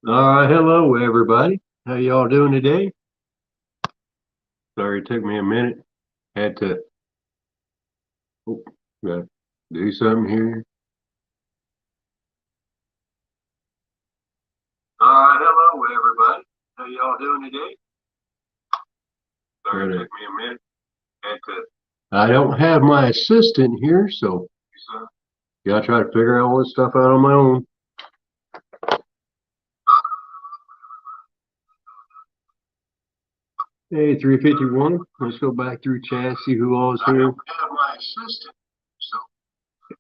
Hello everybody. How y'all doing today? Sorry it took me a minute. Had to oh, gotta do something here. Hello everybody. How y'all doing today? Sorry it took me a minute. Had to. I don't have my assistant here, so gotta try to figure all this stuff out on my own. Hey, 351. Let's go back through chat, see who all is here. I don't have my assistant, so.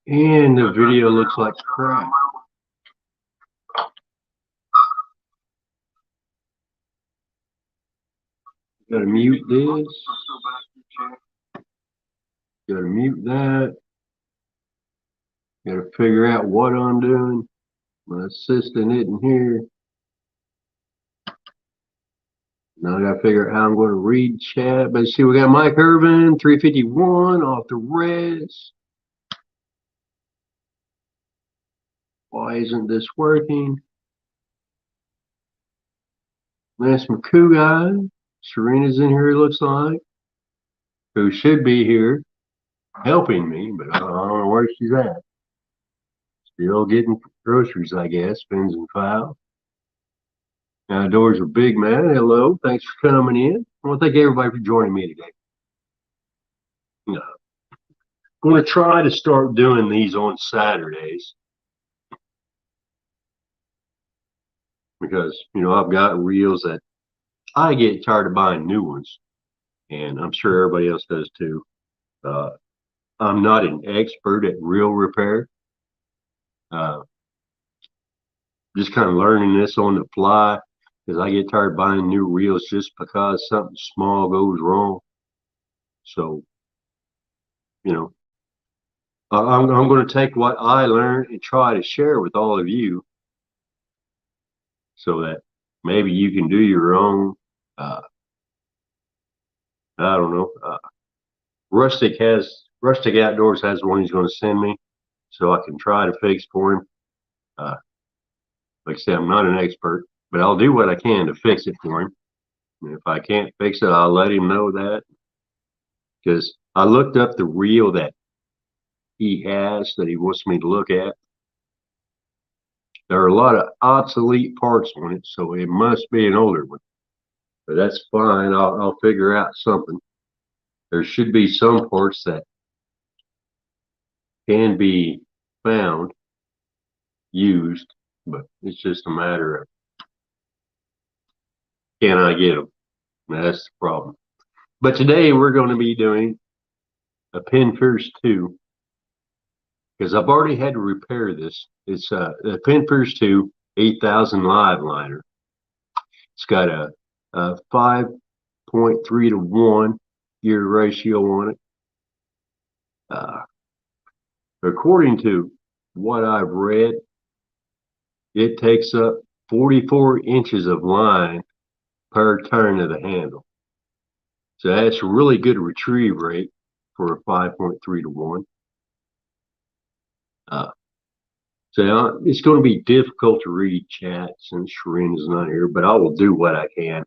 And the video looks like crap. Gotta mute this. Gotta mute that. Gotta figure out what I'm doing. My assistant isn't here. Now I gotta figure out how I'm going to read chat. But see, we got Mike Irvin, 351 off the res. Why isn't this working? Lance McCougan. Serena's in here, it looks like. Who should be here helping me, but I don't know where she's at. Still getting groceries, I guess. Spins and file. Outdoors are big, man. Hello. Thanks for coming in. I want to thank everybody for joining me today. I'm going to try to start doing these on Saturdays because, I've got reels that I get tired of buying new ones, and I'm sure everybody else does too. I'm not an expert at reel repair. Just kind of learning this on the fly because I get tired of buying new reels just because something small goes wrong. So, I'm going to take what I learned and try to share with all of you so that maybe you can do your own. I don't know. Rustic Outdoors has one he's going to send me, so I can try to fix for him. Like I said, I'm not an expert, but I'll do what I can to fix it for him. And if I can't fix it, I'll let him know that. Because I looked up the reel that he has that he wants me to look at. There are a lot of obsolete parts on it, so it must be an older one. But that's fine. I'll figure out something. There should be some parts that can be found used, but it's just a matter of can I get them? That's the problem. But today we're going to be doing a PENN FIERCE II because I've already had to repair this. It's a PENN FIERCE II 8000 live liner. It's got a 5.3 to 1 gear ratio on it. According to what I've read, it takes up 44 inches of line per turn of the handle. So that's a really good retrieve rate for a 5.3 to 1. So it's going to be difficult to read chat since Shireen is not here, but I will do what I can.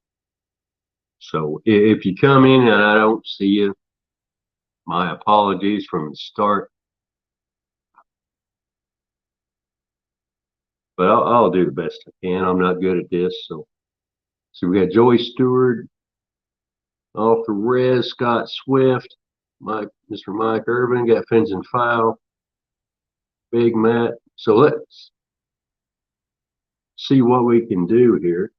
So if you come in and I don't see you, my apologies from the start. But I'll do the best I can. I'm not good at this. So we got Joey Stewart off the res, Scott Swift, Mr. Mike Irvin, got Fins and File, Big Matt. So let's see what we can do here.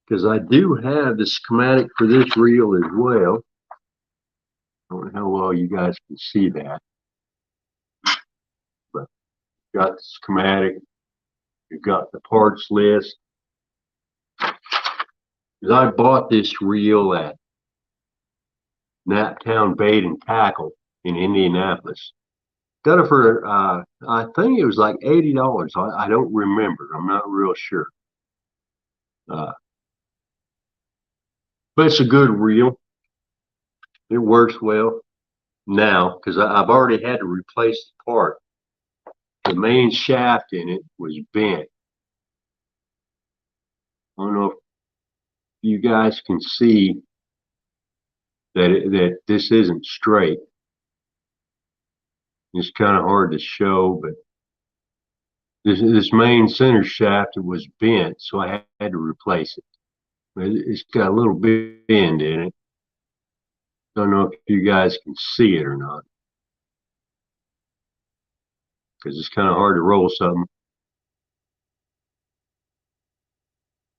Because I do have the schematic for this reel as well. I don't know how well you guys can see that. But got the schematic. You've got the parts list. Because I bought this reel at Naptown Bait and Tackle in Indianapolis. Got it for, I think it was like $80. I don't remember. I'm not real sure. But it's a good reel. It works well now because I've already had to replace the part. The main shaft in it was bent. I don't know if you guys can see that this isn't straight. It's kind of hard to show, but this main center shaft was bent, so I had to replace it. It's got a little bend in it. Don't know if you guys can see it or not, because it's kind of hard to roll something.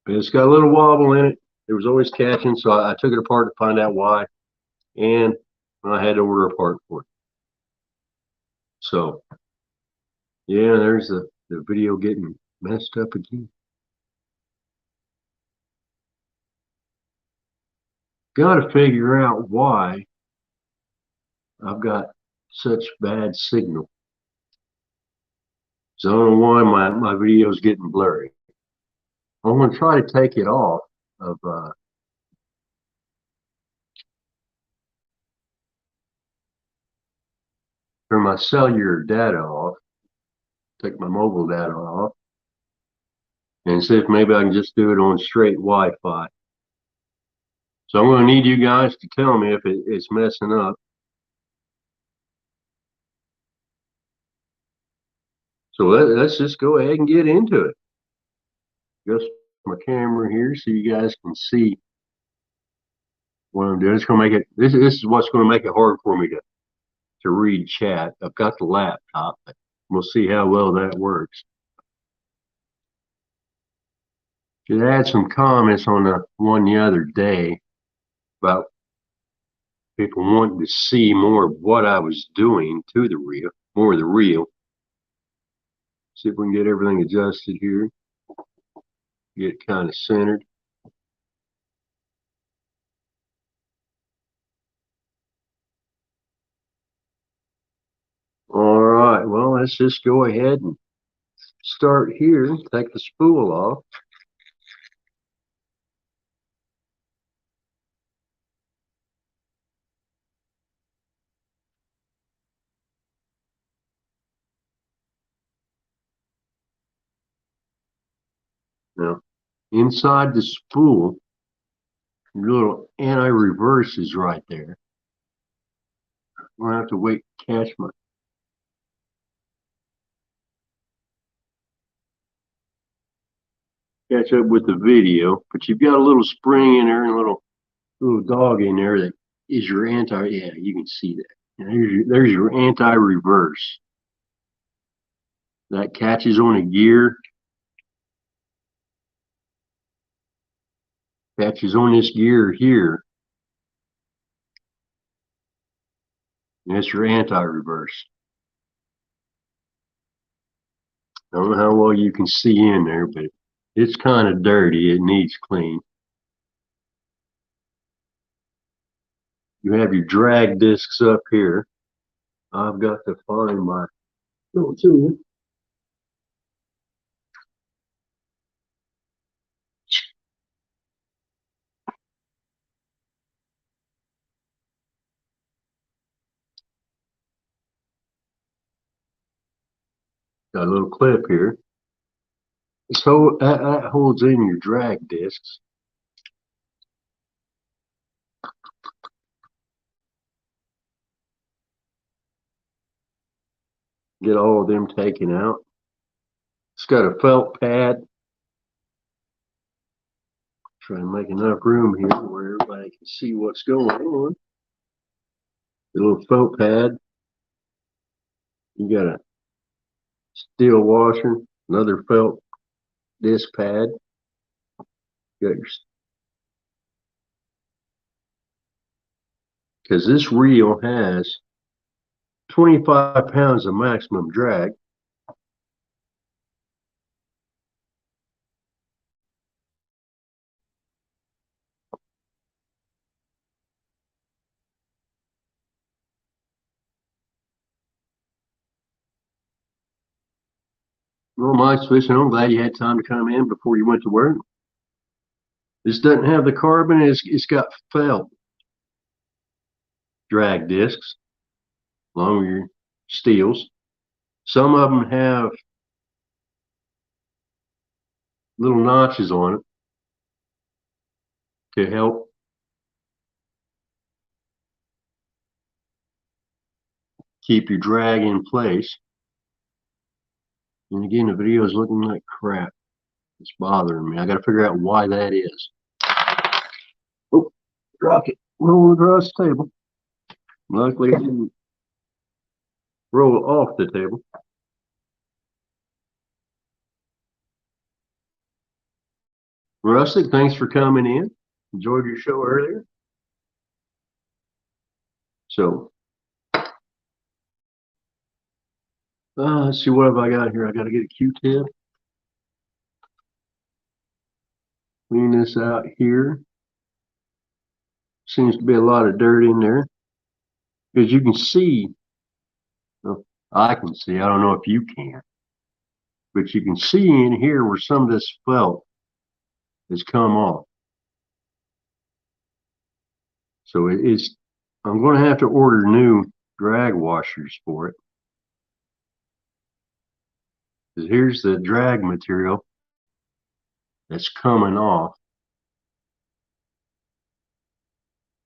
But it's got a little wobble in it. It was always catching, so I took it apart to find out why, and I had to order a part for it. So, yeah, there's the video getting messed up again. Got to figure out why I've got such bad signal. So I don't know why my video's getting blurry. I'm going to try to take it off of turn my cellular data off, take my mobile data off, and see if maybe I can just do it on straight Wi-Fi. So I'm going to need you guys to tell me if it's messing up. So let's just go ahead and get into it. Adjust my camera here so you guys can see what I'm doing. It's going to make it. This is what's going to make it hard for me to read chat. I've got the laptop, but we'll see how well that works. Should add some comments on the one the other day about people wanting to see more of what I was doing to the reel, more of the reel. See if we can get everything adjusted here. Get it kind of centered. All right, well, let's just go ahead and start here. Take the spool off. Now, inside the spool, your little anti-reverse is right there. I'm gonna have to wait to catch up with the video, but you've got a little spring in there and a little dog in there that is your anti. Yeah, you can see that. There's your anti-reverse. That catches on a gear, catches on this gear here, and that's your anti-reverse. I don't know how well you can see in there, but it's kind of dirty. It needs clean. You have your drag discs up here. I've got to find my little tool. Got a little clip here. So that holds in your drag discs. Get all of them taken out. It's got a felt pad. Try and make enough room here where everybody can see what's going on. The little felt pad. You got a steel washer, another felt disc pad. You got your, because this reel has 25 pounds of maximum drag. Well, Mike's fishing. I'm glad you had time to come in before you went to work. This doesn't have the carbon. It's got felt drag discs along with your steels. Some of them have little notches on it. to help keep your drag in place. And again, the video is looking like crap. It's bothering me. I got to figure out why that is. Oh, dropped it. Roll across the table. Luckily, it didn't roll off the table. Rustic, thanks for coming in. Enjoyed your show earlier. So, let's see, what have I got here? I got to get a Q-tip. Clean this out here. Seems to be a lot of dirt in there. Because you can see, well, I can see, I don't know if you can, but you can see in here where some of this felt has come off. So it's, I'm going to have to order new drag washers for it. Because here's the drag material that's coming off.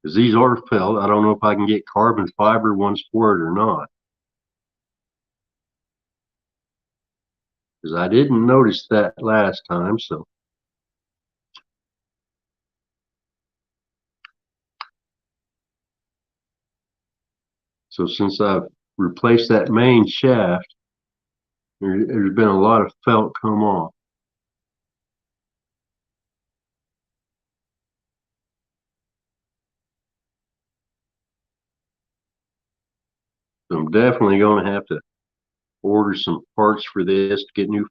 Because these are felt. I don't know if I can get carbon fiber ones for it or not. Because I didn't notice that last time, so. So since I've replaced that main shaft, there's been a lot of felt come off. So I'm definitely going to have to order some parts for this to get new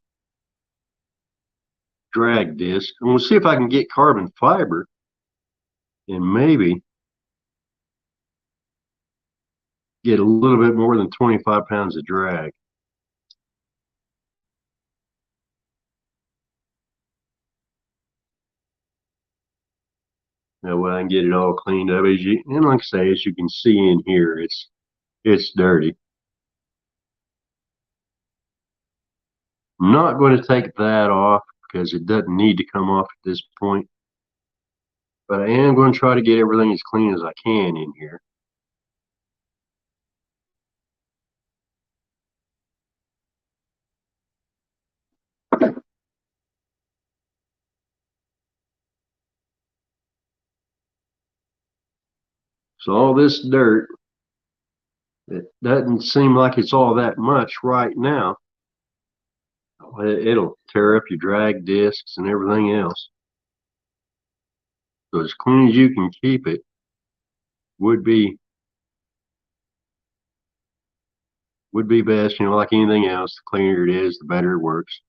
drag disc. And we'll see if I can get carbon fiber and maybe get a little bit more than 25 pounds of drag. That way I can get it all cleaned up. And like I say, as you can see in here, it's dirty. I'm not going to take that off because it doesn't need to come off at this point. But I am going to try to get everything as clean as I can in here. So all this dirt, it doesn't seem like it's all that much right now. It'll tear up your drag discs and everything else. So as clean as you can keep it would be best. You know, like anything else, the cleaner it is, the better it works.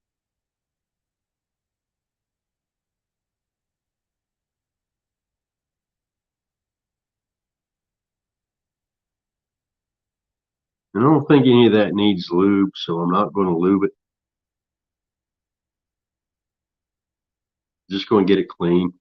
And I don't think any of that needs lube, so I'm not going to lube it. Just going to get it clean.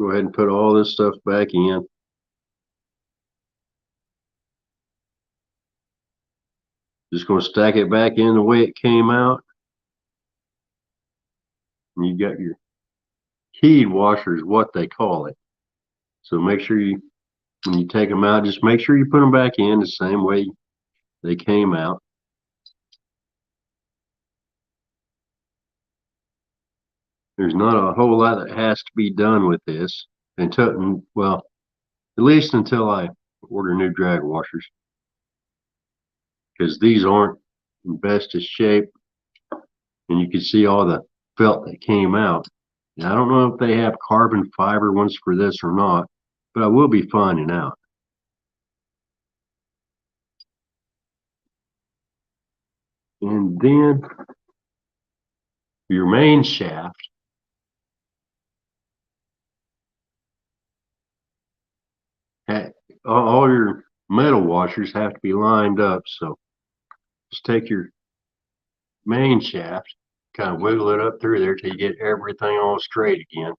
Go ahead and put all this stuff back in. Just going to stack it back in the way it came out. And you got your heat washer is what they call it. So make sure when you take them out, just make sure you put them back in the same way they came out. There's not a whole lot that has to be done with this until, well, at least until I order new drag washers, because these aren't in bestest shape, and you can see all the felt that came out. Now, I don't know if they have carbon fiber ones for this or not, but I will be finding out. And then your main shaft, all your metal washers have to be lined up. So just take your main shaft, kind of wiggle it up through there till you get everything all straight again.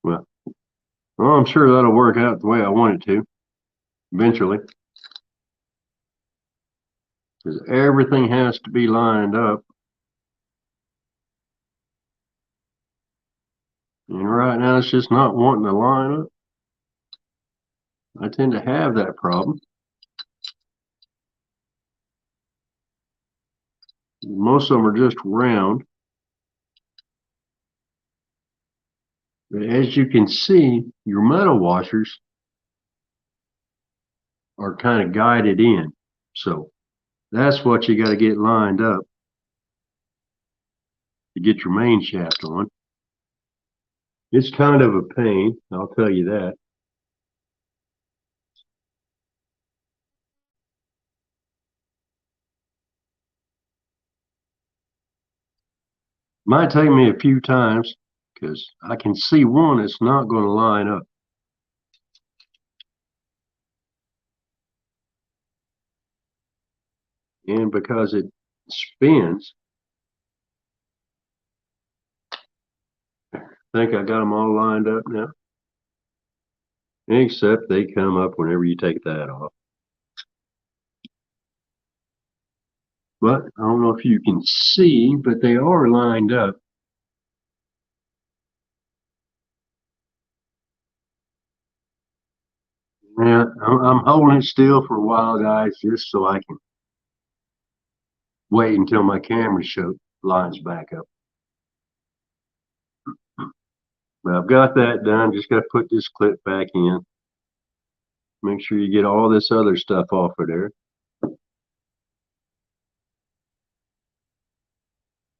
Well, I'm sure that'll work out the way I want it to eventually, because everything has to be lined up. And right now it's just not wanting to line up. I tend to have that problem. Most of them are just round. But as you can see, your metal washers are kind of guided in. So that's what you got to get lined up to get your main shaft on. It's kind of a pain, I'll tell you that. Might take me a few times because I can see one that's not going to line up. And because it spins, I think I got them all lined up now. Except they come up whenever you take that off. But I don't know if you can see, but they are lined up. Yeah, I'm holding it still for a while, guys, just so I can wait until my camera lines back up. But I've got that done. Just got to put this clip back in. Make sure you get all this other stuff off of there.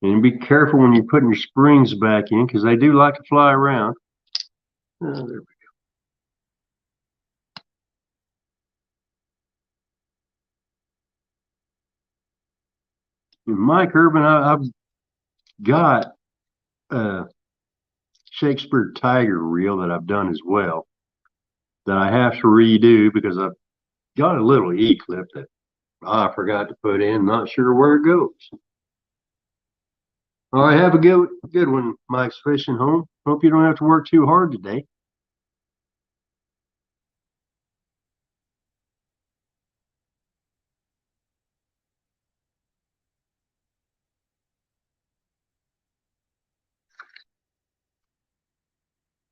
And be careful when you're putting your springs back in because they do like to fly around. Oh, there we go. And Mike Urban, I've got a Shakespeare Tiger reel that I've done as well that I have to redo because I've got a little E-clip that I forgot to put in. Not sure where it goes. All right, have a good one, Mike's Fishing Home. Hope you don't have to work too hard today.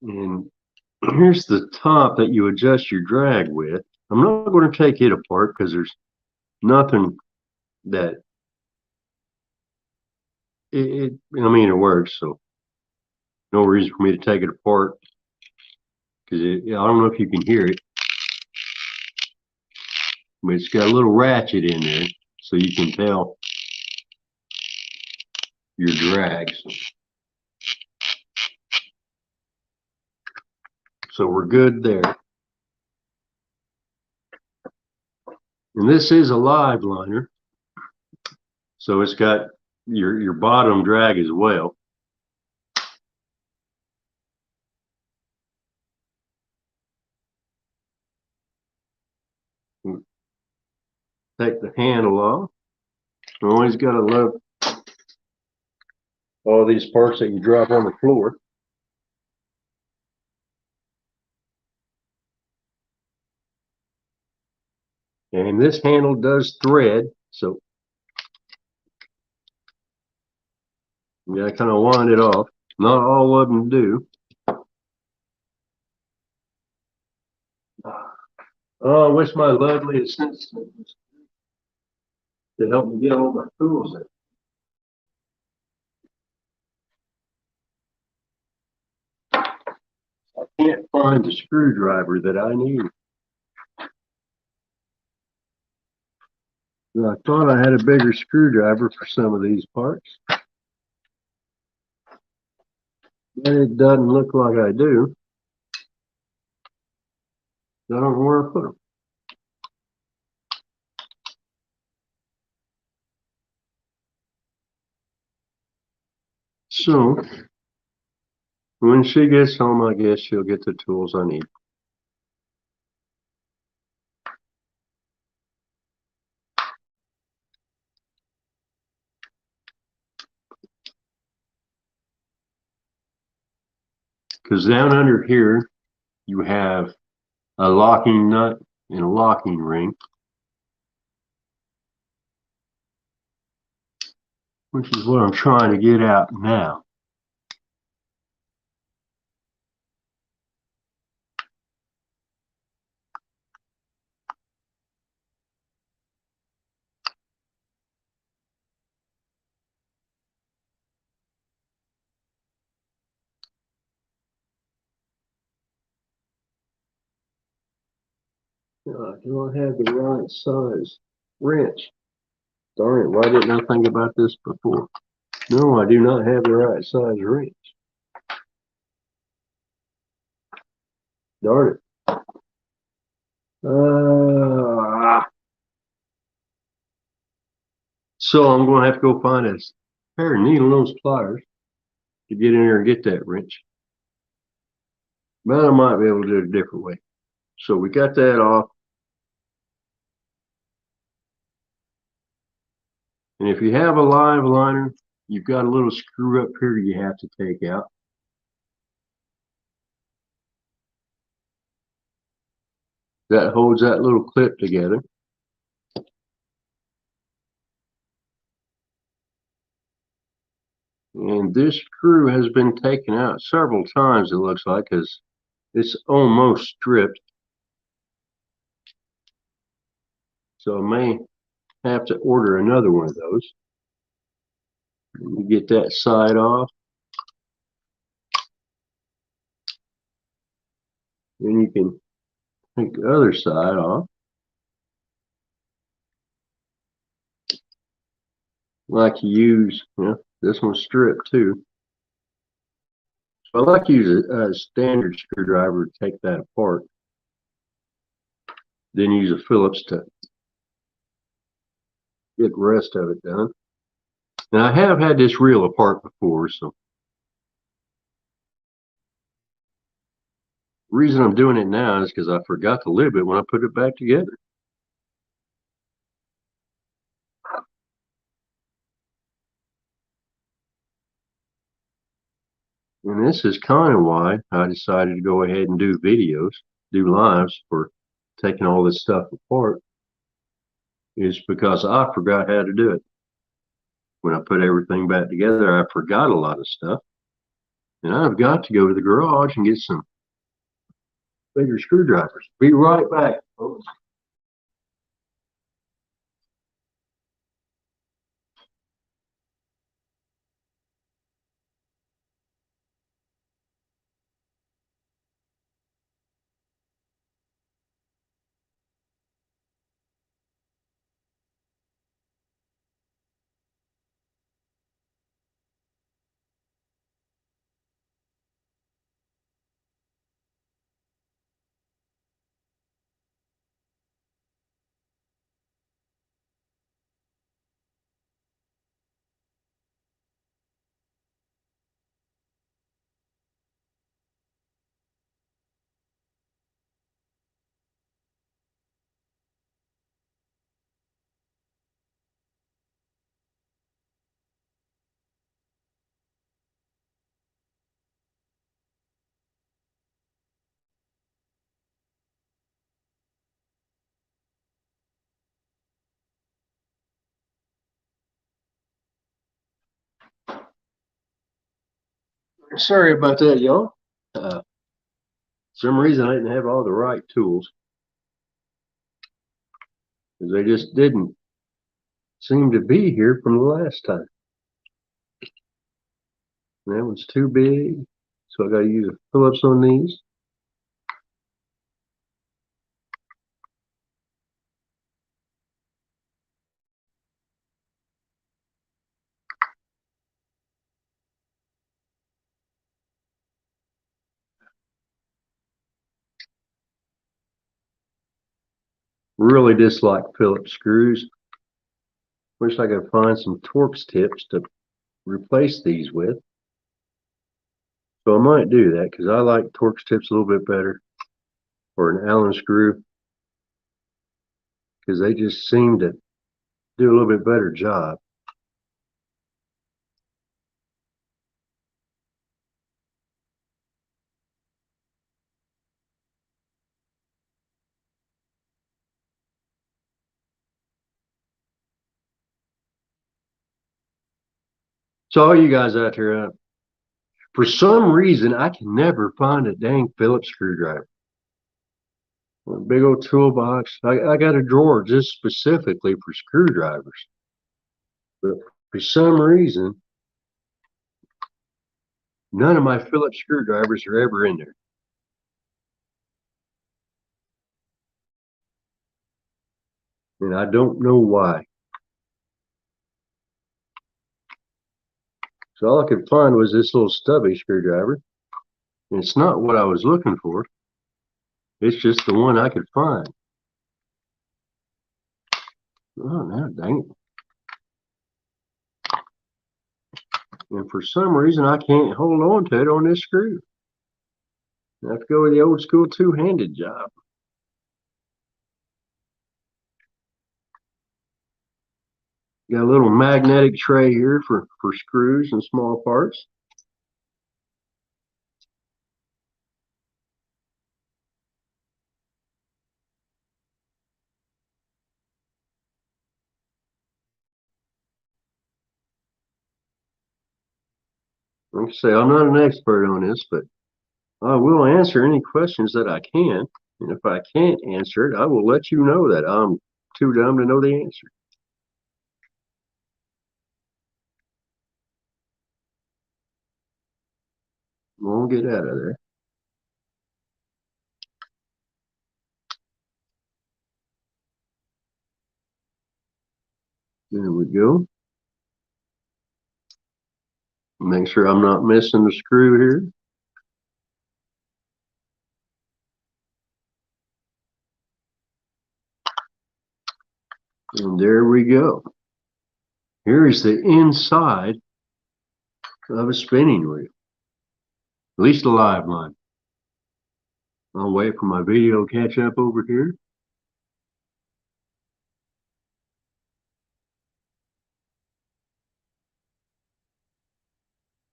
And here's the top that you adjust your drag with. I'm not going to take it apart because there's nothing that I mean, it works, so no reason for me to take it apart because I don't know if you can hear it, but it's got a little ratchet in there so you can tell your drags. So we're good there. And this is a live liner, so it's got your bottom drag as well. Take the handle off. You always got to love all these parts that you drop on the floor. And this handle does thread, so you got to kind of wind it off. Not all of them do. Oh, I wish my lovely assistant to help me get all my tools in. I can't find the screwdriver that I need. I thought I had a bigger screwdriver for some of these parts, but it doesn't look like I do. I don't know where I put them. So when she gets home, I guess she'll get the tools I need. Because down under here, you have a locking nut and a locking ring, which is what I'm trying to get out now. I don't have the right size wrench. Darn it, why didn't I think about this before? No, I do not have the right size wrench. Darn it. So I'm going to have to go find a pair of needle nose pliers to get in there and get that wrench. But I might be able to do it a different way. So we got that off. And if you have a live liner, you've got a little screw up here you have to take out. That holds that little clip together. And this screw has been taken out several times, it looks like, because it's almost stripped. So I may have to order another one of those. You get that side off. Then you can take the other side off. Like to use, this one's stripped too. So I like to use a standard screwdriver to take that apart. Then use a Phillips to get the rest of it done. Now I have had this reel apart before, so the reason I'm doing it now is because I forgot to lib it when I put it back together. And this is kind of why I decided to go ahead and do videos, do lives for taking all this stuff apart, is because I forgot how to do it. When I put everything back together, I forgot a lot of stuff. And I've got to go to the garage and get some bigger screwdrivers. Be right back, folks. Sorry about that, y'all. For some reason, I didn't have all the right tools because they just didn't seem to be here from the last time. That one's too big, so I got to use a Phillips on these. Really dislike Phillips screws. Wish I could find some Torx tips to replace these with. So I might do that because I like Torx tips a little bit better, or an Allen screw, because they just seem to do a little bit better job. So all you guys out there, for some reason, I can never find a dang Phillips screwdriver. A big old toolbox. I got a drawer just specifically for screwdrivers. But for some reason, none of my Phillips screwdrivers are ever in there. And I don't know why. So all I could find was this little stubby screwdriver. And it's not what I was looking for. It's just the one I could find. Oh, no, dang it. And for some reason, I can't hold on to it on this screw. I have to go with the old school two-handed job. Got a little magnetic tray here for screws and small parts. Like I say, I'm not an expert on this, but I will answer any questions that I can. And if I can't answer it, I will let you know that I'm too dumb to know the answer. Won't get out of there. There we go. Make sure I'm not missing the screw here. And there we go. Here is the inside of a spinning wheel. At least a live line. I'll wait for my video to catch up over here.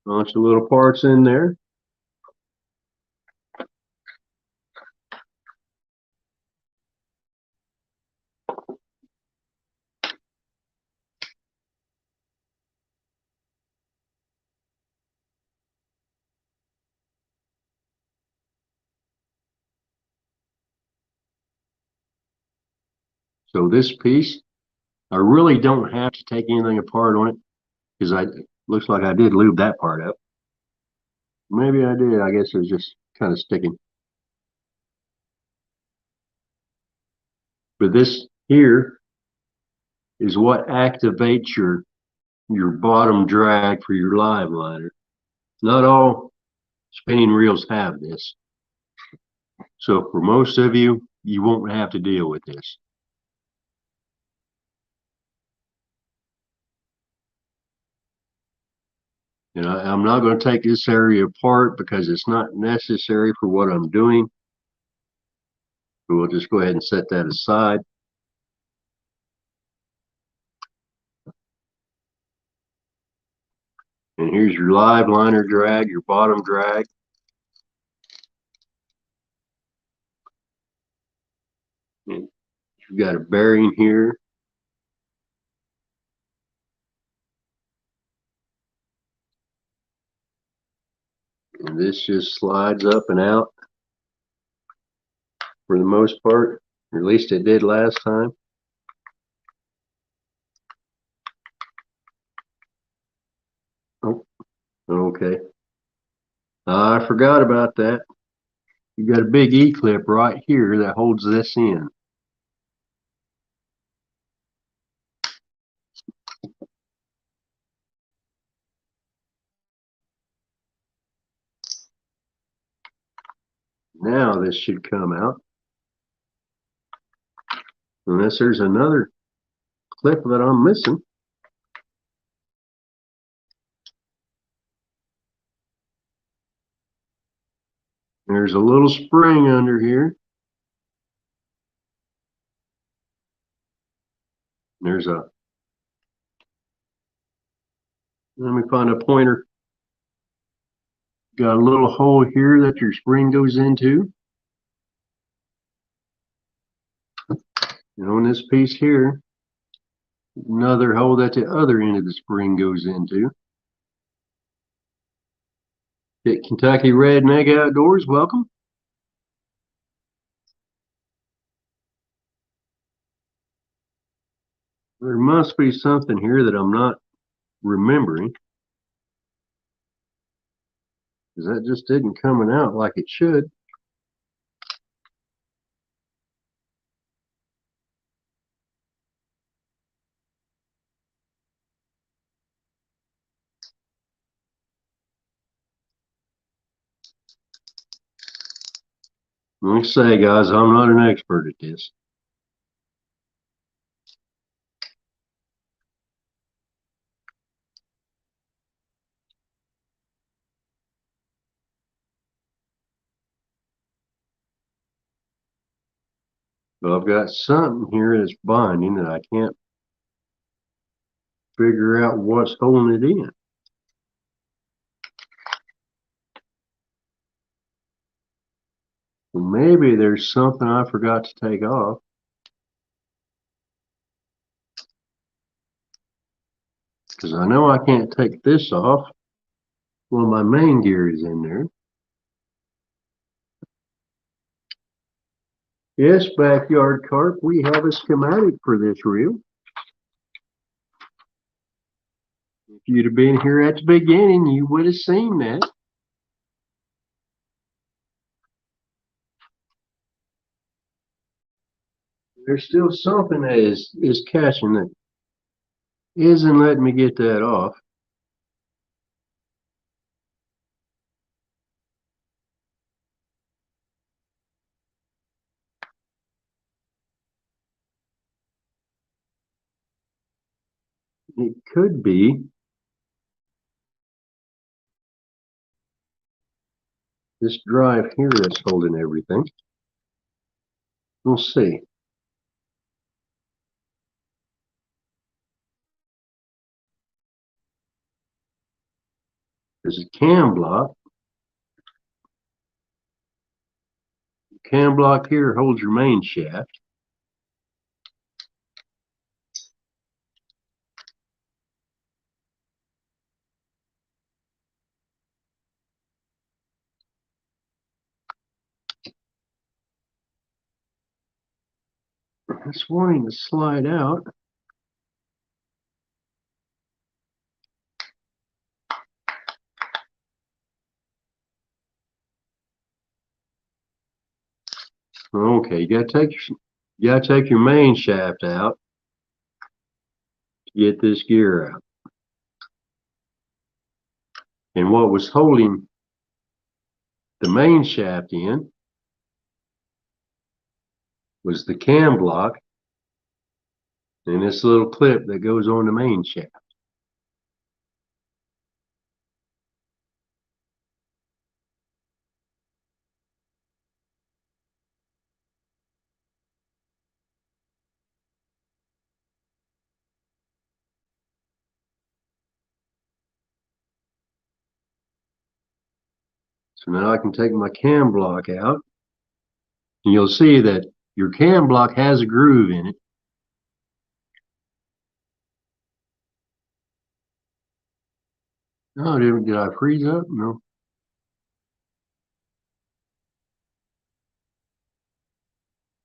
Bunch of little parts in there. So this piece, I really don't have to take anything apart on it because looks like I did lube that part up. Maybe I did. I guess it was just kind of sticking. But this here is what activates your bottom drag for your live liner. Not all spinning reels have this. So for most of you, you won't have to deal with this. And I'm not going to take this area apart because it's not necessary for what I'm doing. But we'll just go ahead and set that aside. And here's your live liner drag, your bottom drag. And you've got a bearing here. And this just slides up and out for the most part, or at least it did last time. Oh, okay. I forgot about that. You got a big E-clip right here that holds this in. Now this should come out. Unless there's another clip that I'm missing. There's a little spring under here. There's a, let me find a pointer. Got a little hole here that your spring goes into. And on this piece here, another hole that the other end of the spring goes into. Hit Kentucky Redneck Outdoors, welcome. There must be something here that I'm not remembering, because that just isn't coming out like it should. Like I say, guys, I'm not an expert at this. But I've got something here that's binding that I can't figure out what's holding it in. Well, maybe there's something I forgot to take off. Because I know I can't take this off. Well, my main gear is in there. Yes, Backyard Carp, we have a schematic for this reel. If you'd have been here at the beginning, you would have seen that. There's still something that is catching that isn't letting me get that off. It could be this drive here that's holding everything. We'll see. There's a cam block. The cam block here holds your main shaft. It's wanting to slide out. Okay, you gotta take your main shaft out to get this gear out. And what was holding the main shaft in was the cam block and this little clip that goes on the main shaft. So now I can take my cam block out, and you'll see that your cam block has a groove in it. Oh, did I freeze up? No.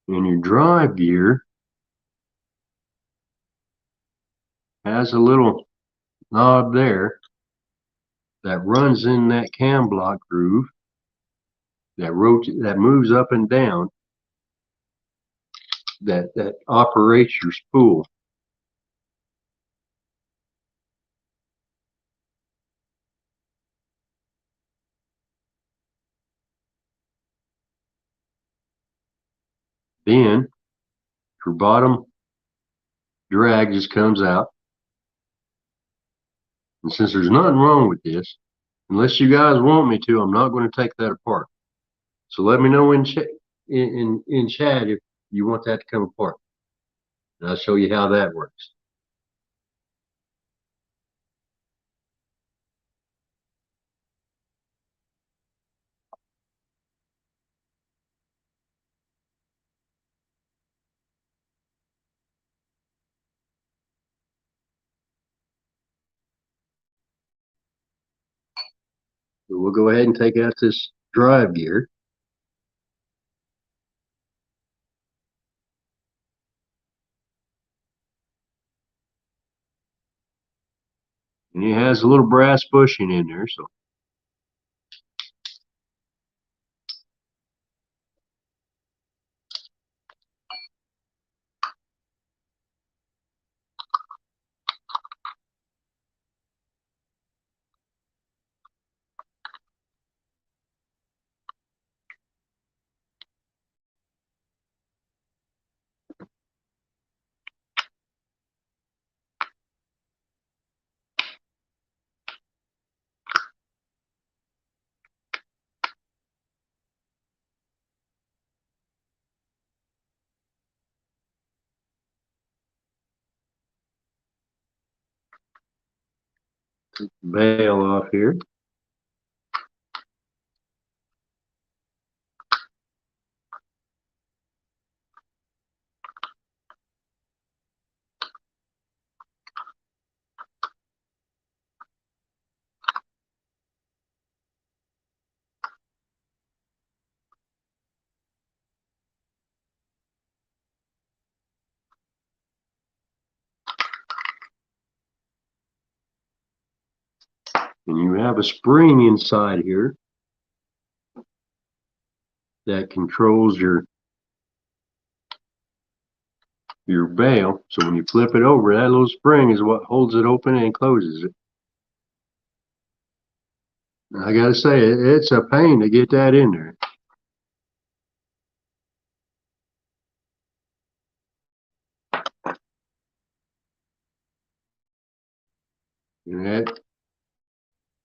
And your drive gear has a little knob there that runs in that cam block groove that moves up and down, that operates your spool. Then Your bottom drag just comes out. And since there's nothing wrong with this, unless you guys want me to, I'm not going to take that apart. So let me know in chat if you want that to come apart. And I'll show you how that works. So we'll go ahead and take out this drive gear. And it has a little brass bushing in there, so take the bail off here. And you have a spring inside here that controls your bail. So when you flip it over, that little spring is what holds it open and closes it. And I gotta say, it's a pain to get that in there. And that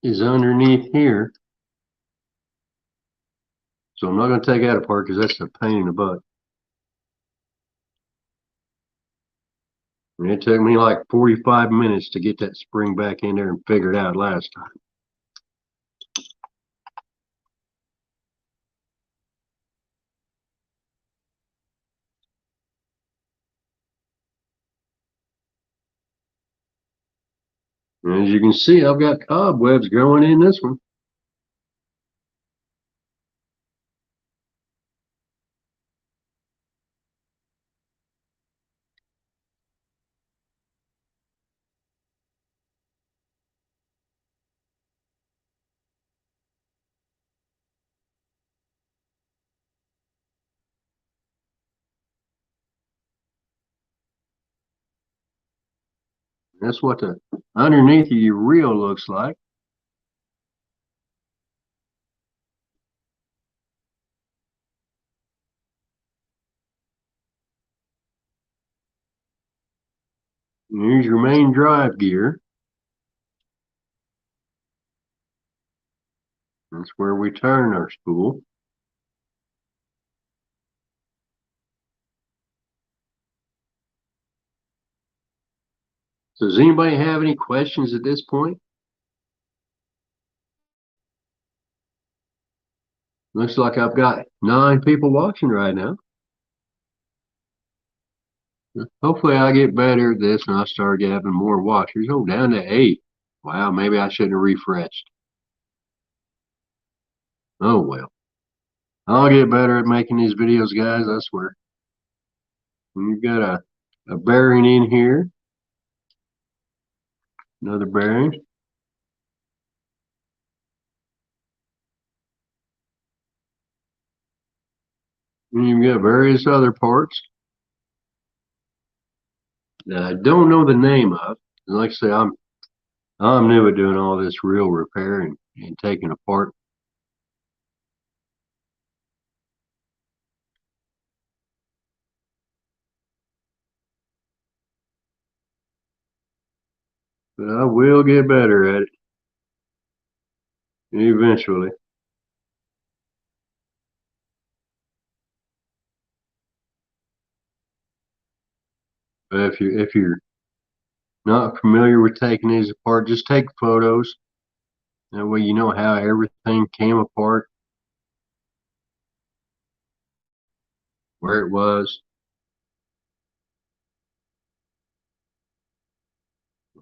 is underneath here. So I'm not going to take that apart because that's a pain in the butt. And it took me like 45 minutes to get that spring back in there and figure it out last time. And as you can see, I've got cobwebs growing in this one. That's what the underneath of your reel looks like. And here's your main drive gear. That's where we turn our spool. So does anybody have any questions at this point? Looks like I've got 9 people watching right now. Hopefully I get better at this and I start having more watchers. Oh, down to 8. Wow, maybe I shouldn't have refreshed. Oh well. I'll get better at making these videos, guys, I swear. And you've got a bearing in here. Another bearing. And you've got various other parts that I don't know the name of. And like I say, I'm new at doing all this real repair and taking apart. but I will get better at it eventually. But if you're not familiar with taking these apart, just take photos. That way you know how everything came apart, where it was,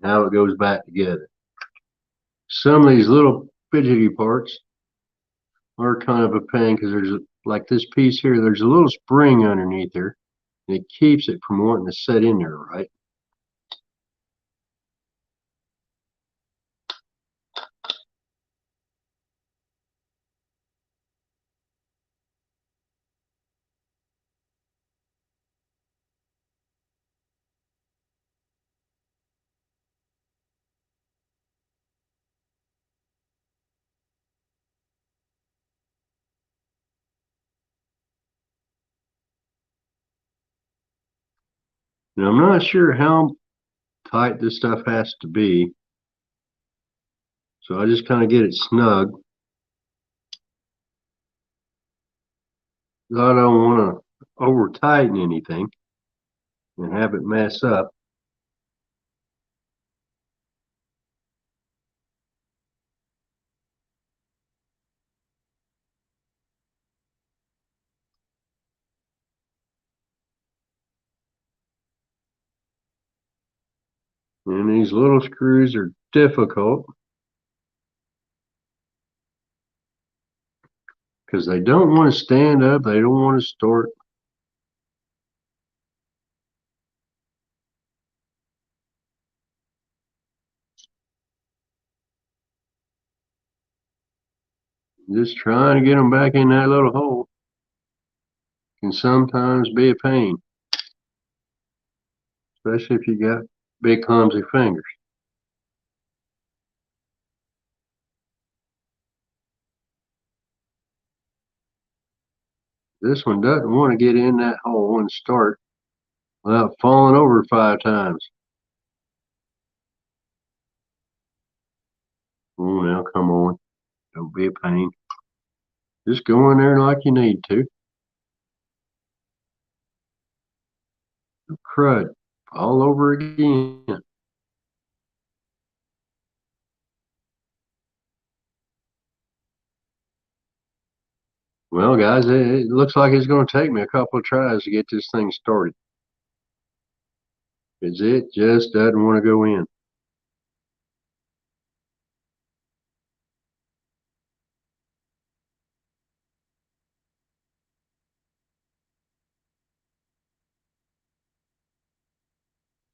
how it goes back together. Some of these little fidgety parts are kind of a pain because like this piece here, there's a little spring underneath there, and it keeps it from wanting to set in there, right? Now I'm not sure how tight this stuff has to be, so I just kind of get it snug. I don't want to over tighten anything and have it mess up. And these little screws are difficult because they don't want to stand up, they don't want to start. Just trying to get them back in that little hole can sometimes be a pain, especially if you got big clumsy fingers. This one doesn't want to get in that hole and start without falling over 5 times. Oh, now come on. Don't be a pain. Just go in there like you need to. Crud. All over again. Well, guys, it looks like it's going to take me a couple of tries to get this thing started. Because it just doesn't want to go in.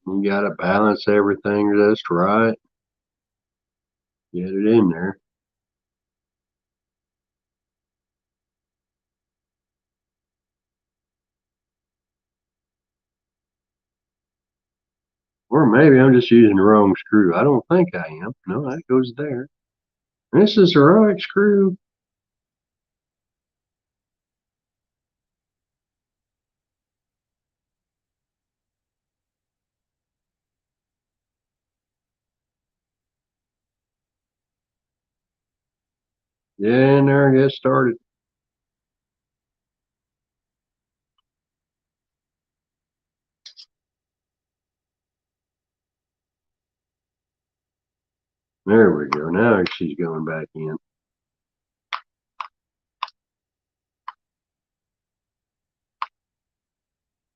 You got to balance everything just right. Get it in there. Or maybe I'm just using the wrong screw. I don't think I am. No, that goes there. This is the right screw. Yeah, in there, get started. There we go. Now she's going back in.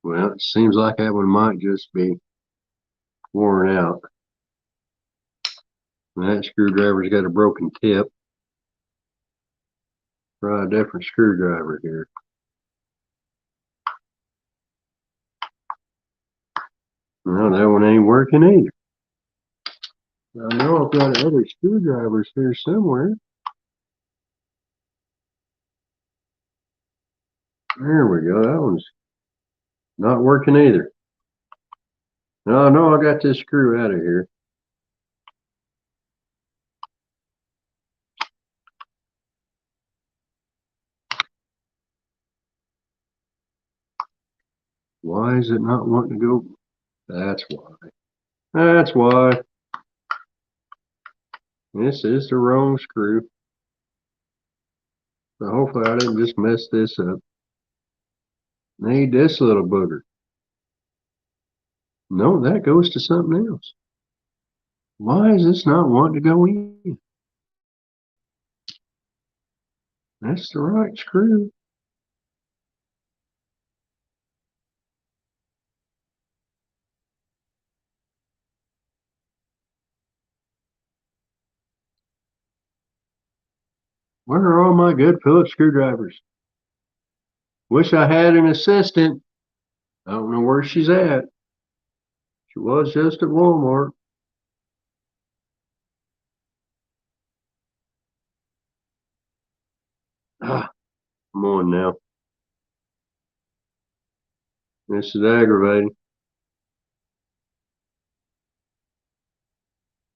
Well, it seems like that one might just be worn out. That screwdriver's got a broken tip. Try a different screwdriver here. No, that one ain't working either. I know I've got other screwdrivers here somewhere. There we go. That one's not working either. No, no, I got this screw out of here. Why is it not wanting to go? That's why. That's why. This is the wrong screw. So hopefully I didn't just mess this up. Need this little booger. No, that goes to something else. Why is this not wanting to go in? That's the right screw. Where are all my good Phillips screwdrivers? Wish I had an assistant. I don't know where she's at. She was just at Walmart. Ah, come on now. This is aggravating.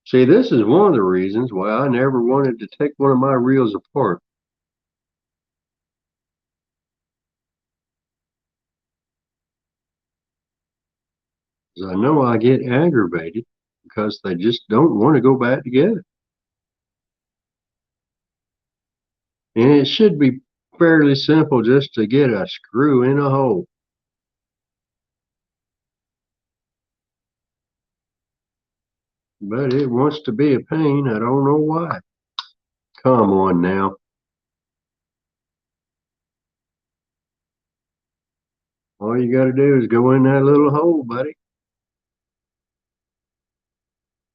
See, this is one of the reasons why I never wanted to take one of my reels apart. Because I know I get aggravated because they just don't want to go back together. And it should be fairly simple just to get a screw in a hole. But it wants to be a pain. I don't know why. Come on now. All you got to do is go in that little hole, buddy.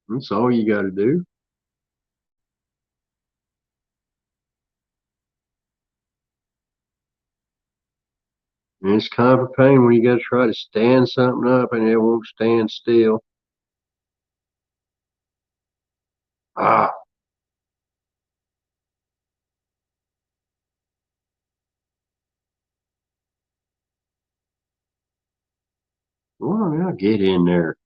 That's all you got to do. And it's kind of a pain when you got to try to stand something up and it won't stand still. Ah, well, now get in there.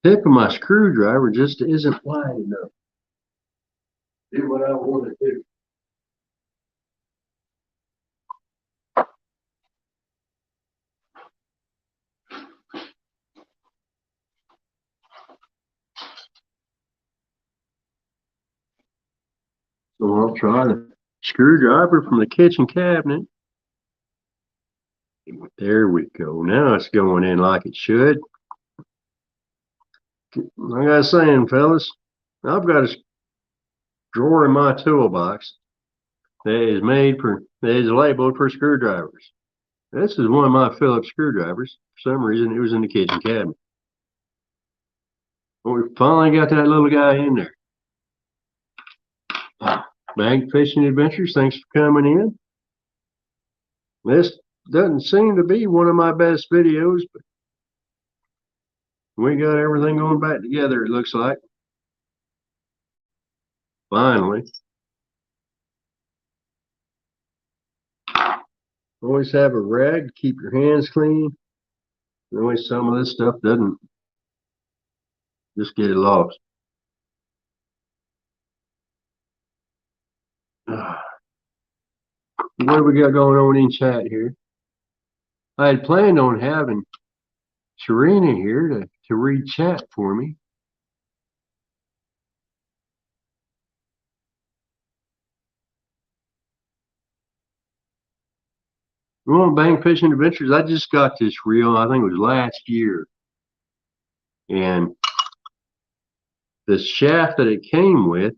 Tip of my screwdriver just isn't wide enough. Do what I want to do. So I'll try the screwdriver from the kitchen cabinet. There we go. Now it's going in like it should. Like I was saying, fellas, I've got a drawer in my toolbox that is labeled for screwdrivers. This is one of my Phillips screwdrivers. For some reason, it was in the kitchen cabinet. Well, we finally got that little guy in there. Bank Fishing Adventures, thanks for coming in. This doesn't seem to be one of my best videos, but we got everything going back together, it looks like. Finally. Always have a rag to keep your hands clean. That way some of this stuff doesn't just get lost. What do we got going on in chat here? I had planned on having Serena here to read chat for me. Well, Bang Fishing Adventures, I just got this reel, I think it was last year. And the shaft that it came with,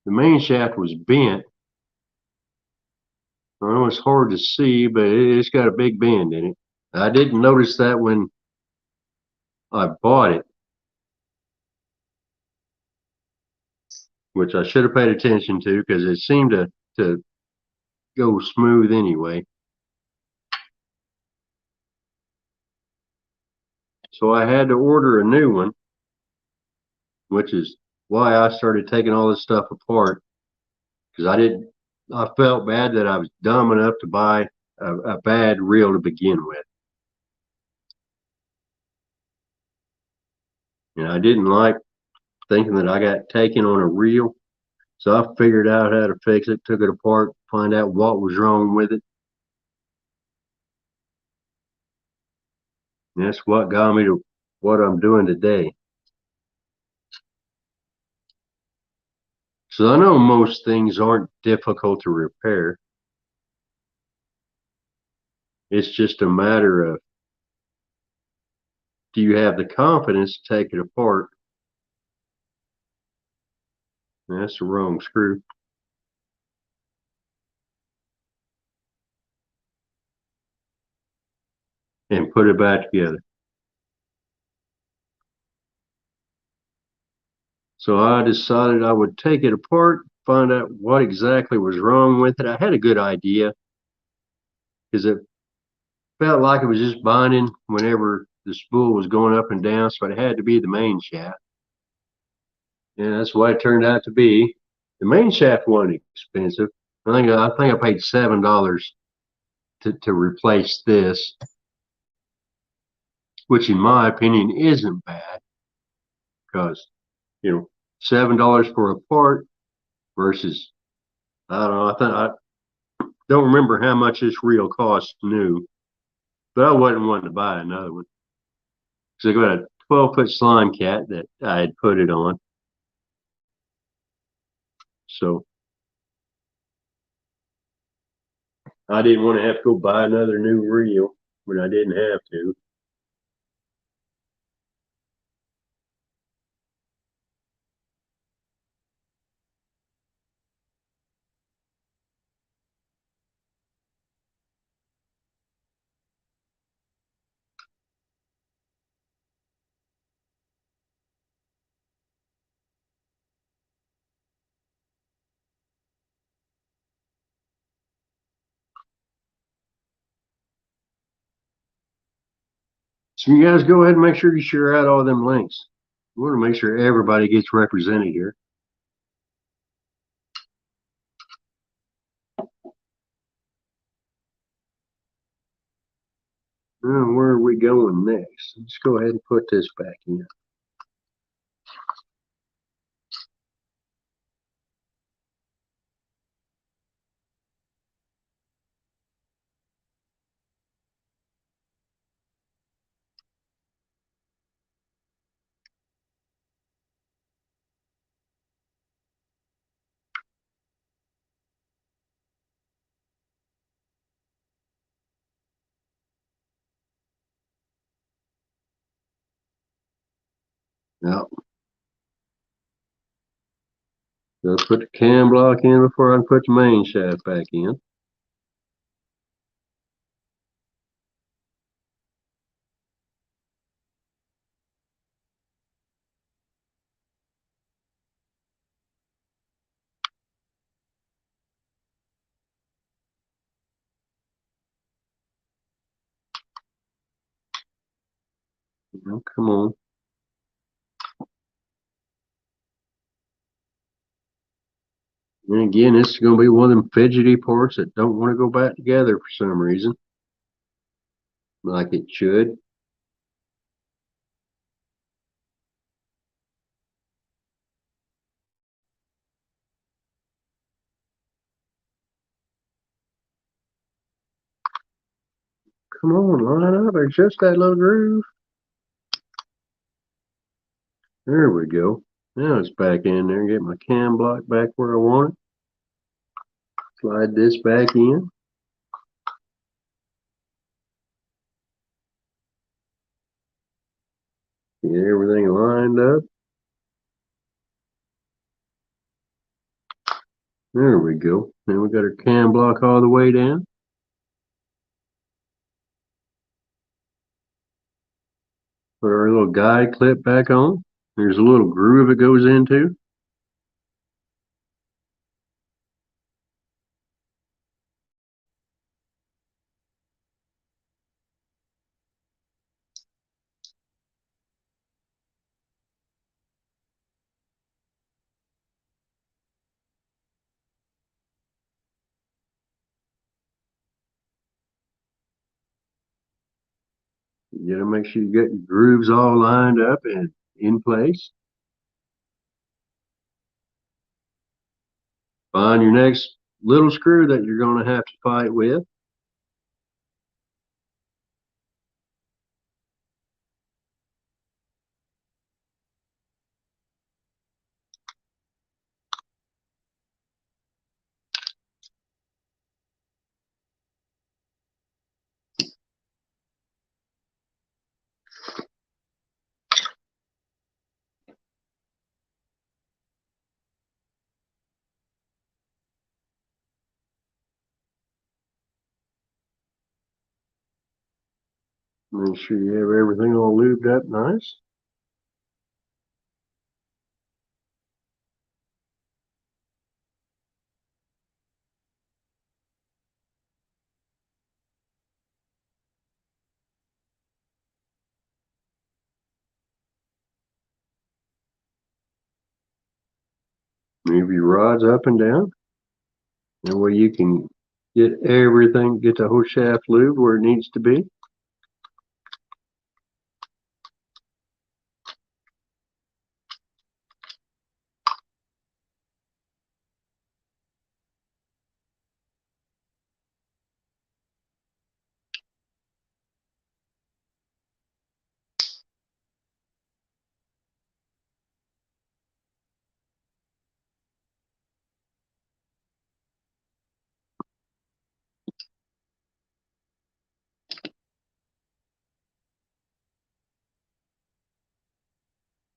the main shaft was bent. I know it's hard to see, but it's got a big bend in it. I didn't notice that when I bought it, which I should have paid attention to because it seemed to go smooth anyway. So I had to order a new one, which is why I started taking all this stuff apart, because I felt bad that I was dumb enough to buy a bad reel to begin with. And I didn't like thinking that I got taken on a reel. So I figured out how to fix it, took it apart, find out what was wrong with it. And that's what got me to what I'm doing today. So I know most things aren't difficult to repair. It's just a matter of, do you have the confidence to take it apart? And that's the wrong screw. And put it back together. So I decided I would take it apart, find out what exactly was wrong with it. I had a good idea because it felt like it was just binding whenever the spool was going up and down, so it had to be the main shaft. And that's what it turned out to be. The main shaft wasn't expensive. I think I paid $7 to replace this, which in my opinion isn't bad because $7 for a part versus, I don't know, I don't remember how much this reel cost new, but I wasn't wanting to buy another one because I got a 12-foot slime cat that I had put it on. So I didn't want to have to go buy another new reel when I didn't have to. So you guys go ahead and make sure you share out all them links. We want to make sure everybody gets represented here. Now, where are we going next? Let's go ahead and put this back in. Now, I'll put the cam block in before I put the main shaft back in. Oh, come on. And again, this is going to be one of them fidgety parts that don't want to go back together for some reason, like it should. Come on, line up. There's just that little groove. There we go. Now it's back in there. Get my cam block back where I want it. Slide this back in. Get everything lined up. There we go. Now we got our cam block all the way down. Put our little guide clip back on. There's a little groove it goes into. You gotta make sure you get your grooves all lined up and in place. Find your next little screw that you're going to have to fight with. Make sure you have everything all lubed up nice. Move your rods up and down. That way you can get everything, get the whole shaft lubed where it needs to be.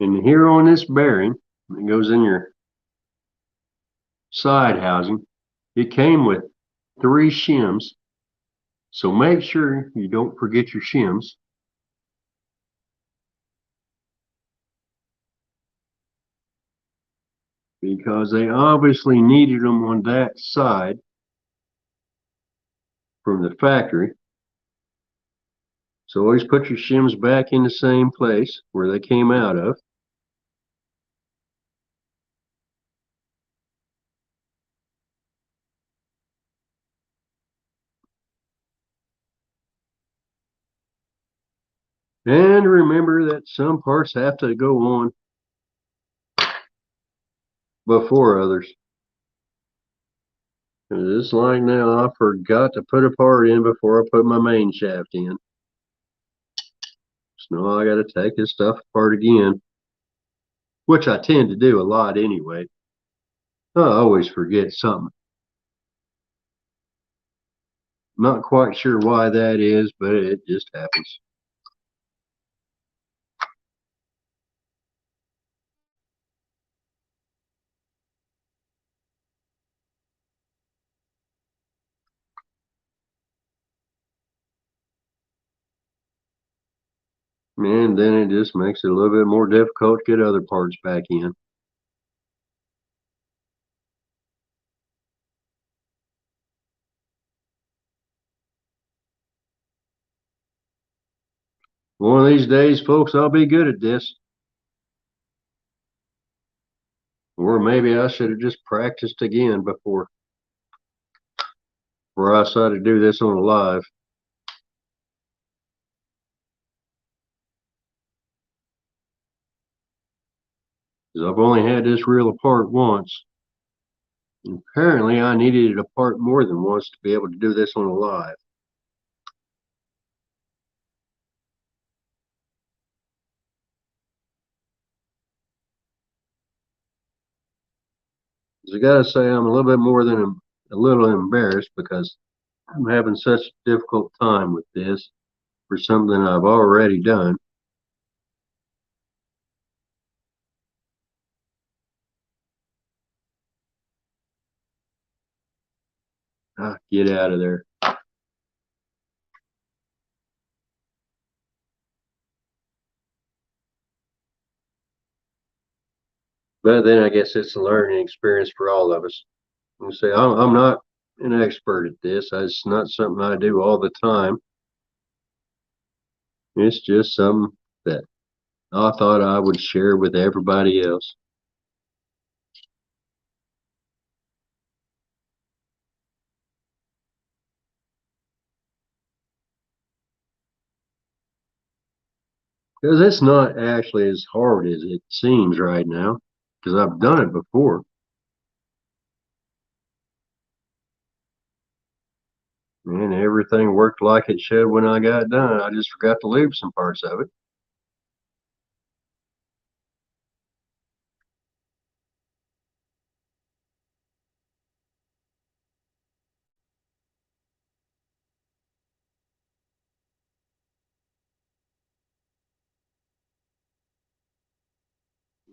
And here on this bearing, it goes in your side housing. It came with 3 shims. So make sure you don't forget your shims. Because they obviously needed them on that side from the factory. So always put your shims back in the same place where they came out of. And remember that some parts have to go on before others. Just like now, I forgot to put a part in before I put my main shaft in. So now I got to take this stuff apart again, which I tend to do a lot anyway. I always forget something. Not quite sure why that is, but it just happens. And then it just makes it a little bit more difficult to get other parts back in. One of these days, folks, I'll be good at this. Or maybe I should have just practiced again before I decided to do this on a live. Because I've only had this reel apart once. And apparently I needed it apart more than once to be able to do this on a live. I gotta say I'm a little bit more than a little embarrassed because I'm having such a difficult time with this for something I've already done. Get out of there. But then I guess it's a learning experience for all of us. You say I'm not an expert at this. It's not something I do all the time. It's just something that I thought I would share with everybody else. Because it's not actually as hard as it seems right now, because I've done it before. And everything worked like it should when I got done. I just forgot to lube some parts of it.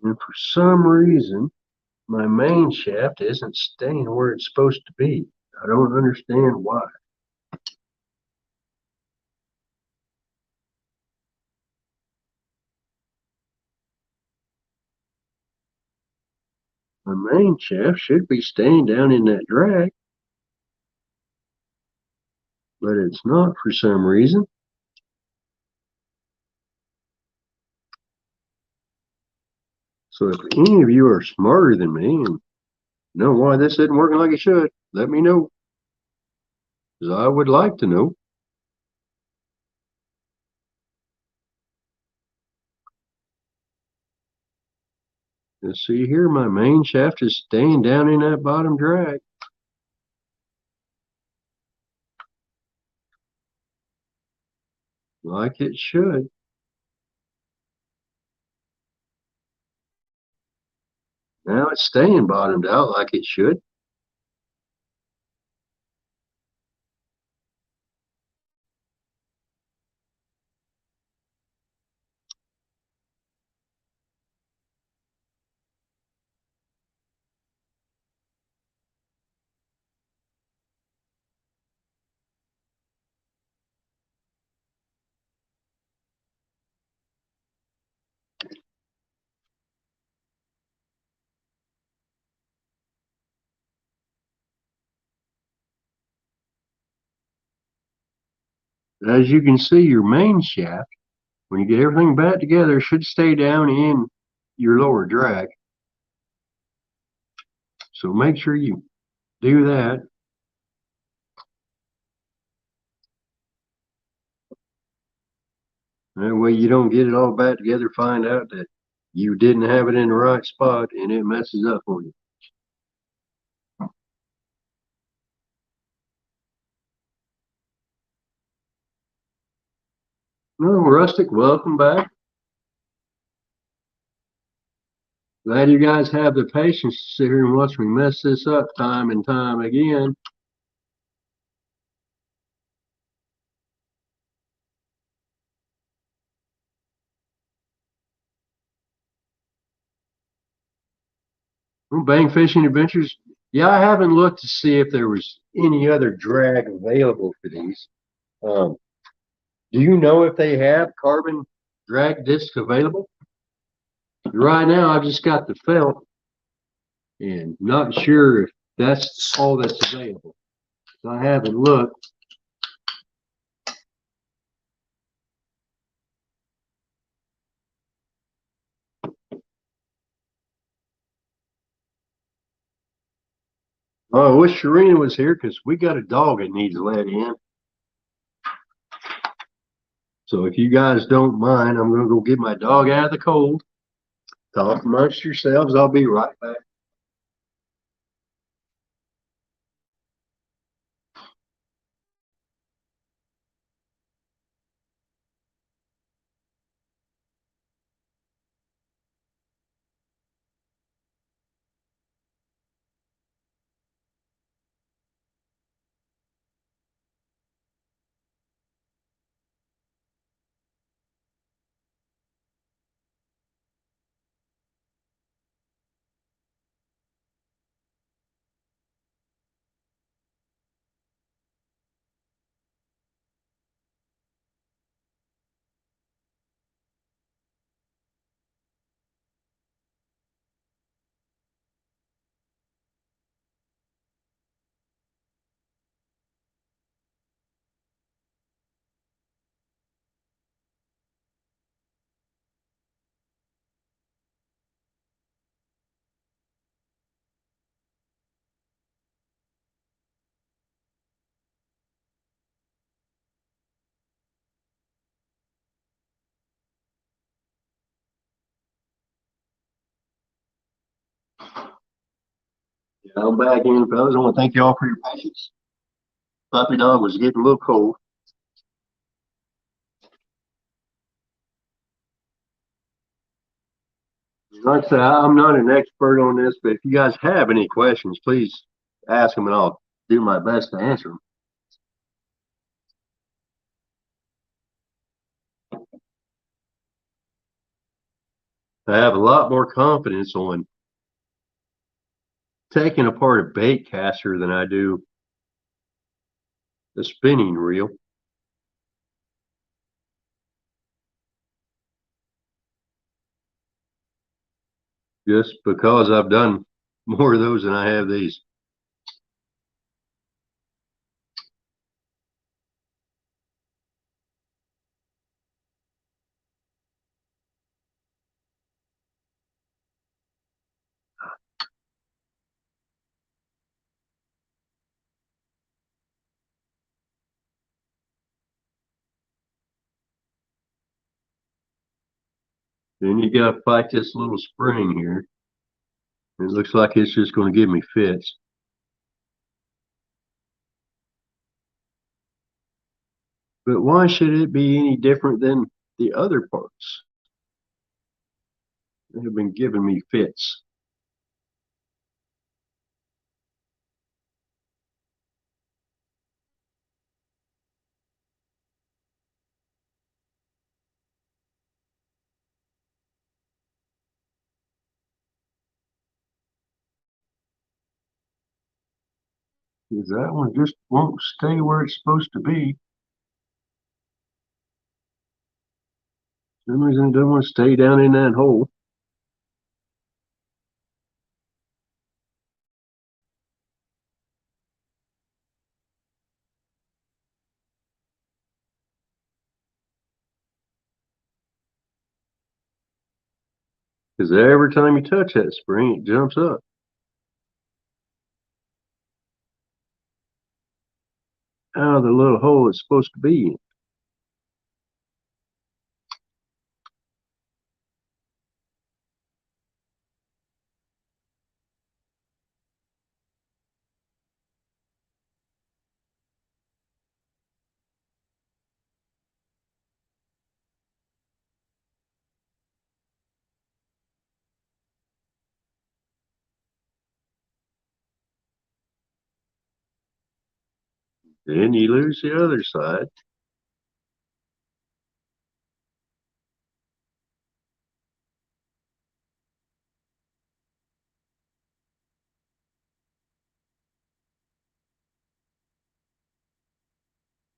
And for some reason, my main shaft isn't staying where it's supposed to be. I don't understand why. My main shaft should be staying down in that drag, but it's not for some reason. So if any of you are smarter than me and know why this isn't working like it should, let me know, because I would like to know. And see here, my main shaft is staying down in that bottom drag like it should. Now it's staying bottomed out like it should. As you can see, your main shaft, when you get everything back together, should stay down in your lower drag. So make sure you do that. That way you don't get it all back together, find out that you didn't have it in the right spot and it messes up for you. Well, Rustic, welcome back. Glad you guys have the patience to sit here and watch me mess this up time and time again. Well, Bang Fishing Adventures. Yeah, I haven't looked to see if there was any other drag available for these. Um, do you know if they have carbon drag discs available? Right now, I've just got the felt and not sure if that's all that's available. I haven't looked. Oh, I wish Sharina was here because we got a dog that needs let in. So if you guys don't mind, I'm going to go get my dog out of the cold. Talk amongst yourselves. I'll be right back. Yeah, I'm back in, fellas. I want to thank you all for your patience. Puppy dog was getting a little cold. Like I said, I'm not an expert on this, but if you guys have any questions, please ask them and I'll do my best to answer them. I have a lot more confidence on taking apart a bait caster than I do the spinning reel, just because I've done more of those than I have these. Then you got to fight this little spring here. It looks like it's just going to give me fits. But why should it be any different than the other parts? They have been giving me fits. Because that one just won't stay where it's supposed to be. For some reason it doesn't want to stay down in that hole. Because every time you touch that spring, it jumps up out of the little hole it's supposed to be in. Then you lose the other side.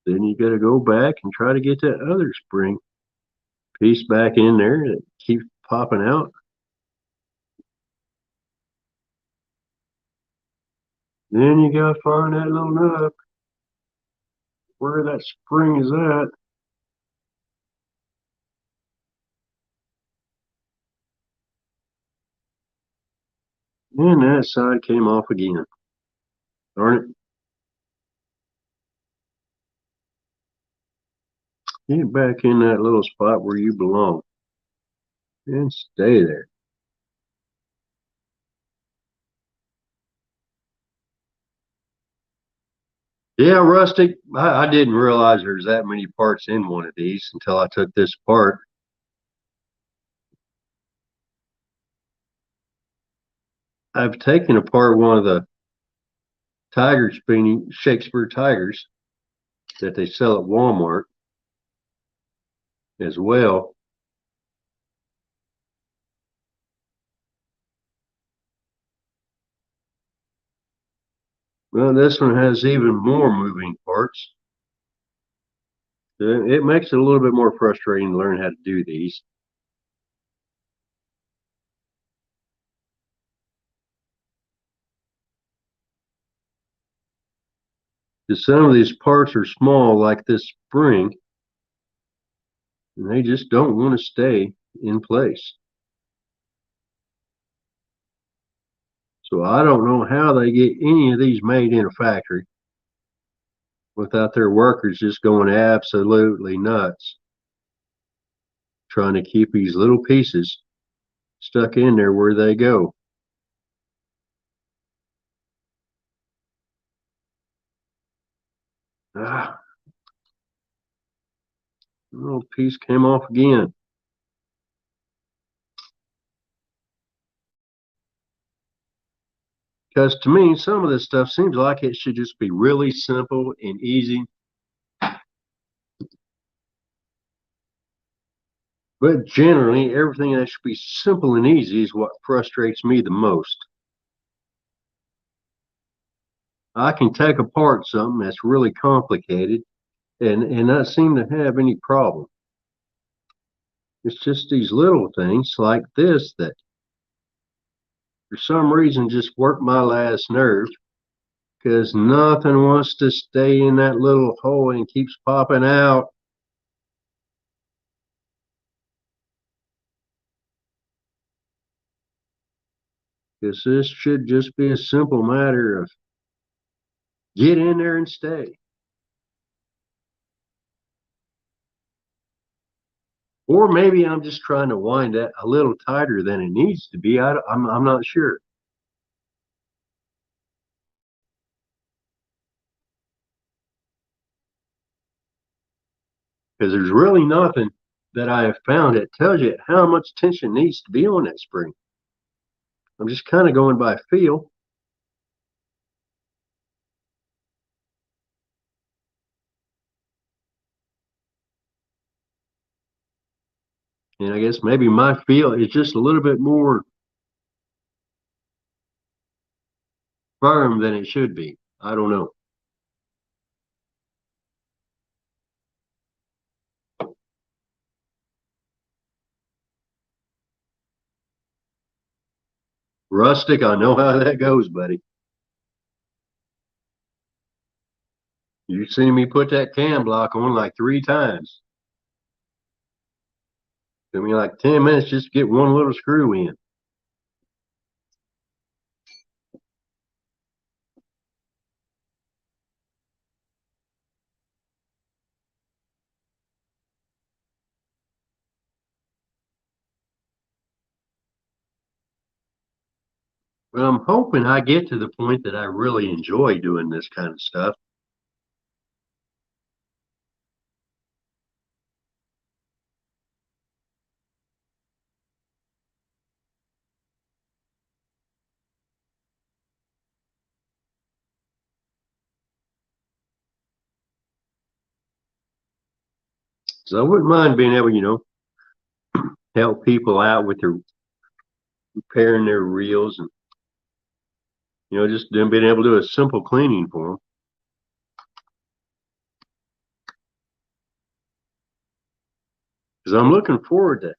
Then you got to go back and try to get that other spring piece back in there that keeps popping out. Then you got to find that little nut where that spring is at. And that side came off again. Darn it. Get back in that little spot where you belong and stay there. Yeah, Rustic, I didn't realize there's that many parts in one of these until I took this apart. I've taken apart one of the tiger spinning Shakespeare tigers that they sell at Walmart as well. Well, this one has even more moving parts. It makes it a little bit more frustrating to learn how to do these. Because some of these parts are small, like this spring, and they just don't want to stay in place. So I don't know how they get any of these made in a factory without their workers just going absolutely nuts trying to keep these little pieces stuck in there where they go. Ah, little piece came off again. Because to me, some of this stuff seems like it should just be really simple and easy. But generally, everything that should be simple and easy is what frustrates me the most. I can take apart something that's really complicated and not seem to have any problem. It's just these little things like this that for some reason just work my last nerve because nothing wants to stay in that little hole and keeps popping out. Because this should just be a simple matter of get in there and stay. Or maybe I'm just trying to wind that a little tighter than it needs to be. I'm not sure. Because there's really nothing that I have found that tells you how much tension needs to be on that spring. I'm just kind of going by feel. And I guess maybe my feel is just a little bit more firm than it should be. I don't know. Rustic, I know how that goes, buddy. You've seen me put that cam block on like 3 times. Took me like 10 minutes just to get one little screw in. But I'm hoping I get to the point that I really enjoy doing this kind of stuff. So I wouldn't mind being able, help people out with their repairing their reels and, just them being able to do a simple cleaning for them. Because I'm looking forward to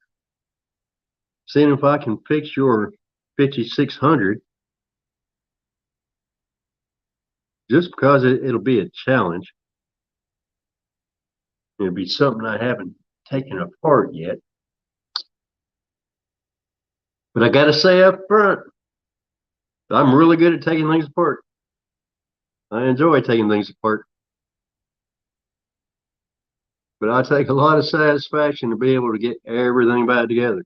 seeing if I can fix your 5600 just because it'll be a challenge. It'll be something I haven't taken apart yet. But I got to say up front, I'm really good at taking things apart. I enjoy taking things apart. But I take a lot of satisfaction to be able to get everything back together.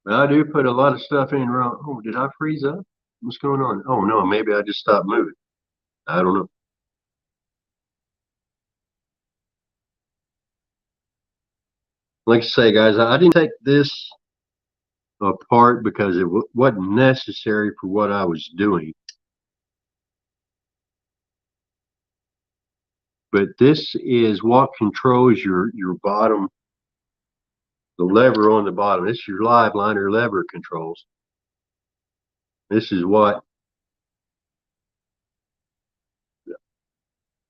But I do put a lot of stuff in wrong. Oh, did I freeze up? What's going on? Oh no, maybe I just stopped moving. I don't know. Like I say, guys, I didn't take this apart because it wasn't necessary for what I was doing. But this is what controls your bottom, the lever on the bottom. This is your live liner lever controls. This is what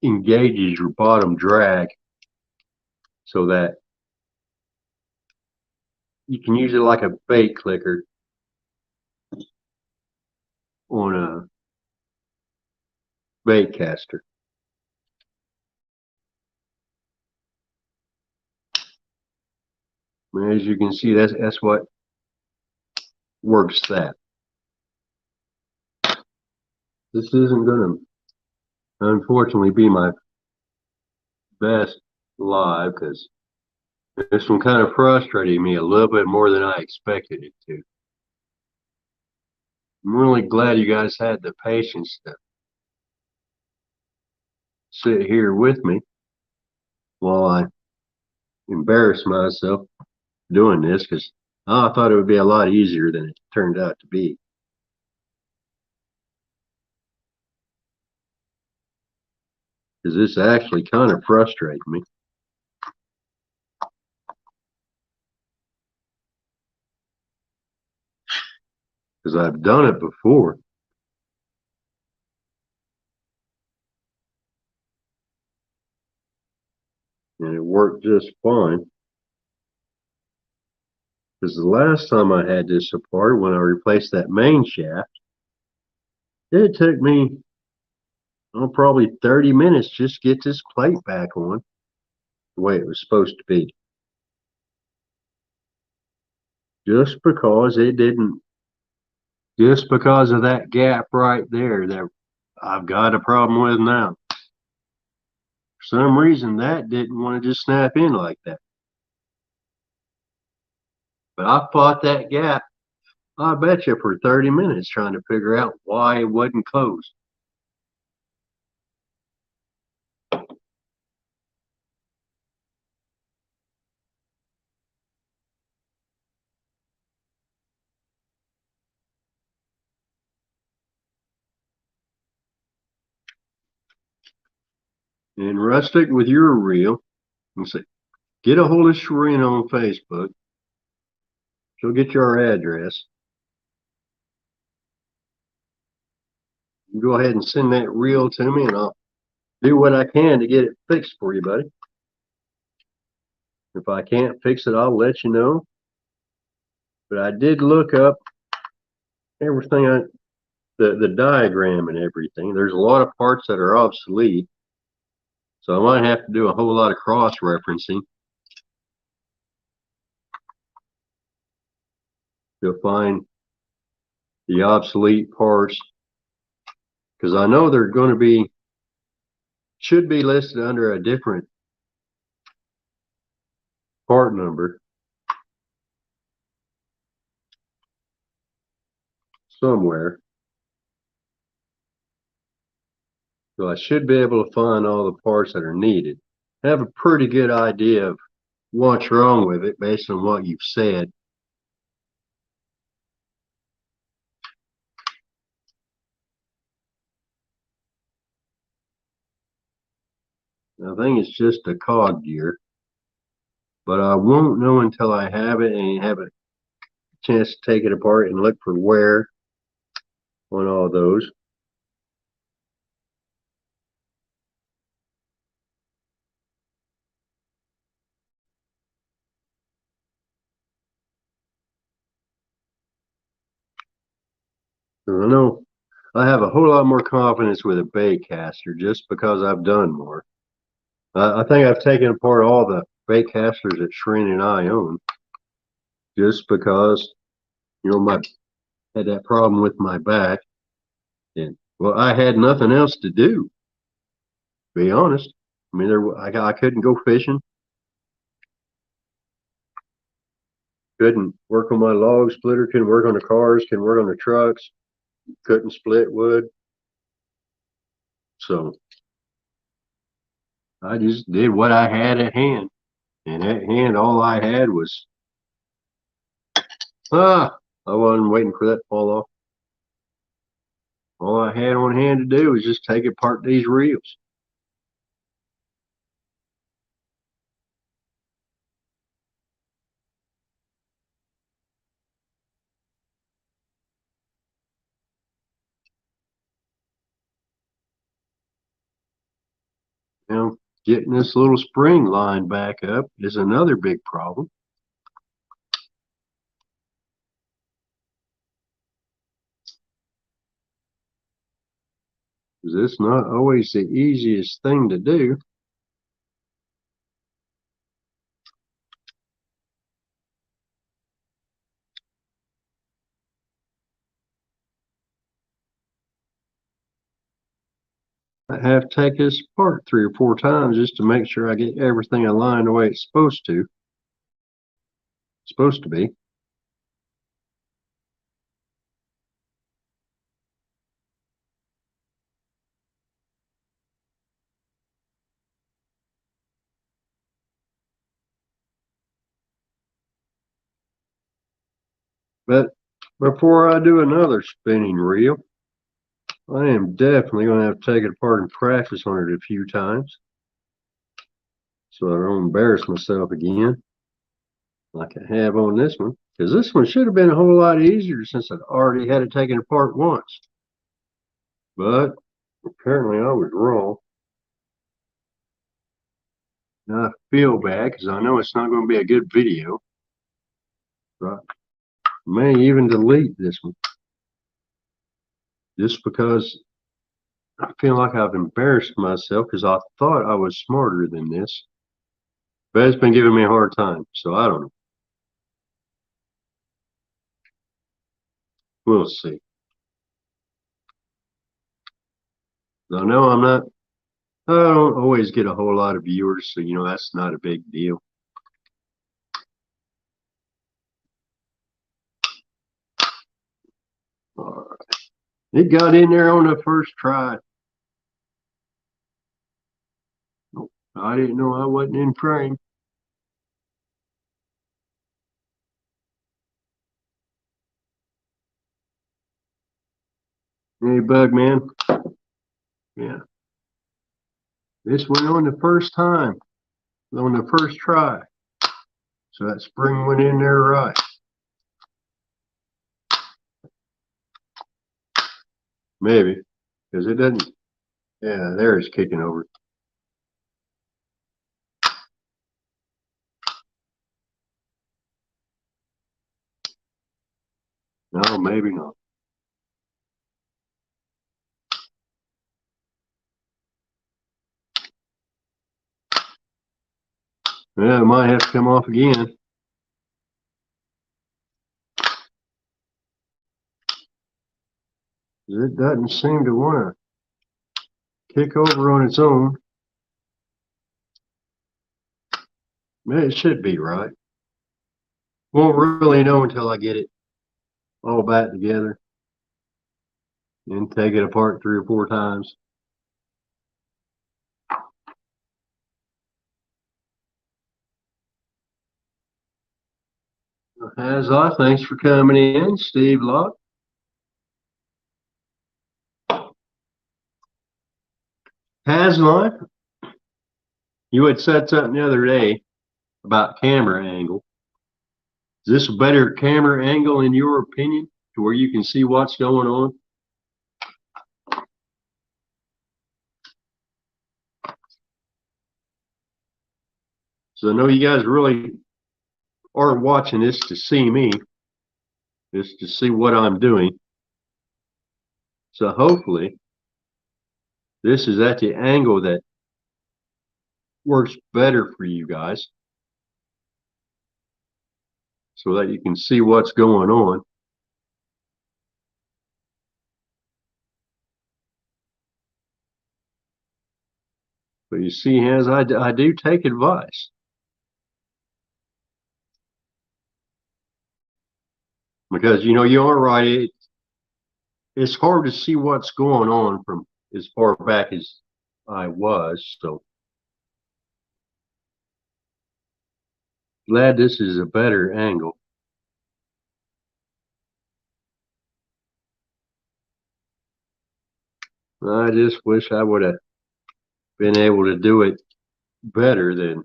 engages your bottom drag so that you can use it like a bait clicker on a bait caster. As you can see, that's what works that. This isn't going to, unfortunately, be my best live because this one kind of frustrated me a little bit more than I expected it to. I'm really glad you guys had the patience to sit here with me while I embarrass myself doing this because I thought it would be a lot easier than it turned out to be. Because this actually kind of frustrates me. Because I've done it before. And it worked just fine. Because the last time I had this apart, when I replaced that main shaft, it took me probably 30 minutes just to get this plate back on the way it was supposed to be. Just because it didn't, just because of that gap right there that I've got a problem with now. For some reason, that didn't want to just snap in like that. But I fought that gap, I bet you, for 30 minutes trying to figure out why it wasn't closed. And Rustic, with your reel, and say, get a hold of Sharina on Facebook. She'll get you our address. You go ahead and send that reel to me, and I'll do what I can to get it fixed for you, buddy. If I can't fix it, I'll let you know. But I did look up everything, the diagram and everything. There's a lot of parts that are obsolete, so I might have to do a whole lot of cross-referencing to find the obsolete parts, because I know they're going to be, should be listed under a different part number somewhere. So I should be able to find all the parts that are needed. I have a pretty good idea of what's wrong with it based on what you've said. I think it's just a cog gear, but I won't know until I have it and have a chance to take it apart and look for wear on all those. I know I have a whole lot more confidence with a bait caster just because I've done more. I think I've taken apart all the bait casters that Shreen and I own just because, my had that problem with my back, and well, I had nothing else to do. To be honest, I mean, I couldn't go fishing, couldn't work on my log splitter, couldn't work on the cars, couldn't work on the trucks, couldn't split wood. So I just did what I had at hand. And at hand, all I had was, I wasn't waiting for that to fall off. All I had on hand to do was just take apart these reels. Getting this little spring line back up is another big problem. It's not always the easiest thing to do. I have to take this apart 3 or 4 times just to make sure I get everything aligned the way it's supposed to. Supposed to be. But before I do another spinning reel, I am definitely going to have to take it apart and practice on it a few times so I don't embarrass myself again like I have on this one. Because this one should have been a whole lot easier since I'd already had it taken apart once. But apparently I was wrong. Now I feel bad because I know it's not going to be a good video. But I may even delete this one just because I feel like I've embarrassed myself because I thought I was smarter than this. But it's been giving me a hard time, so I don't know. We'll see. I know I don't always get a whole lot of viewers, so that's not a big deal. All right. It got in there on the first try. Nope. I didn't know I wasn't in frame. Hey, Bug Man. Yeah. This went on the first time, on the first try. So that spring went in there right. Maybe. Because it doesn't. Yeah, there it's kicking over. No, maybe not. Yeah, it might have to come off again. It doesn't seem to want to kick over on its own. It should be right. Won't really know until I get it all back together and take it apart 3 or 4 times. Hazlight, thanks for coming in. Steve Locke. Hazlight, you had said something the other day about camera angle. Is this a better camera angle in your opinion to where you can see what's going on? So I know you guys really aren't watching this to see me, just to see what I'm doing. So hopefully this is at the angle that works better for you guys so that you can see what's going on. But you see, as I do take advice. Because you are right, it's hard to see what's going on from as far back as I was. So glad this is a better angle. I just wish I would have been able to do it better than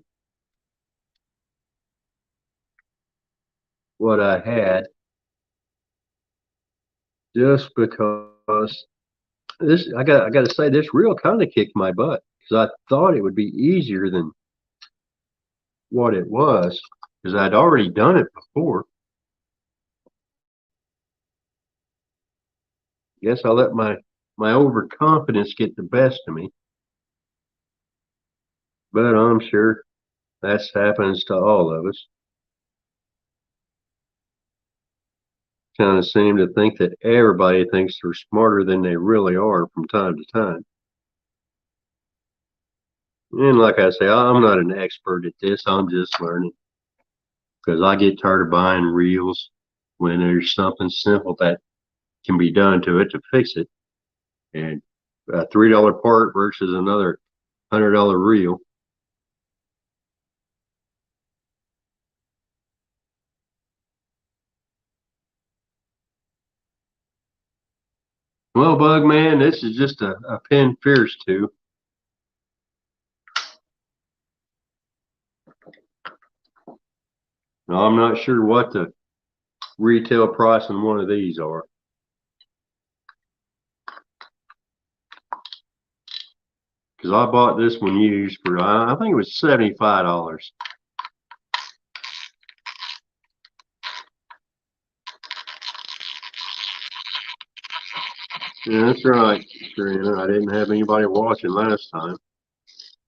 what I had, just because this I got to say this reel kind of kicked my butt because I thought it would be easier than what it was because I'd already done it before. Guess I let my overconfidence get the best of me, but I'm sure that happens to all of us. Kind of seem to think that everybody thinks they're smarter than they really are from time to time. And like I say, I'm not an expert at this. I'm just learning because I get tired of buying reels when there's something simple that can be done to it to fix it. And a $3 part versus another $100 reel. Well, Bug Man, this is just a PENN FIERCE II. Now, I'm not sure what the retail price on one of these are. Because I bought this one used for, I think it was $75. Yeah, that's right, Serena. I didn't have anybody watching last time,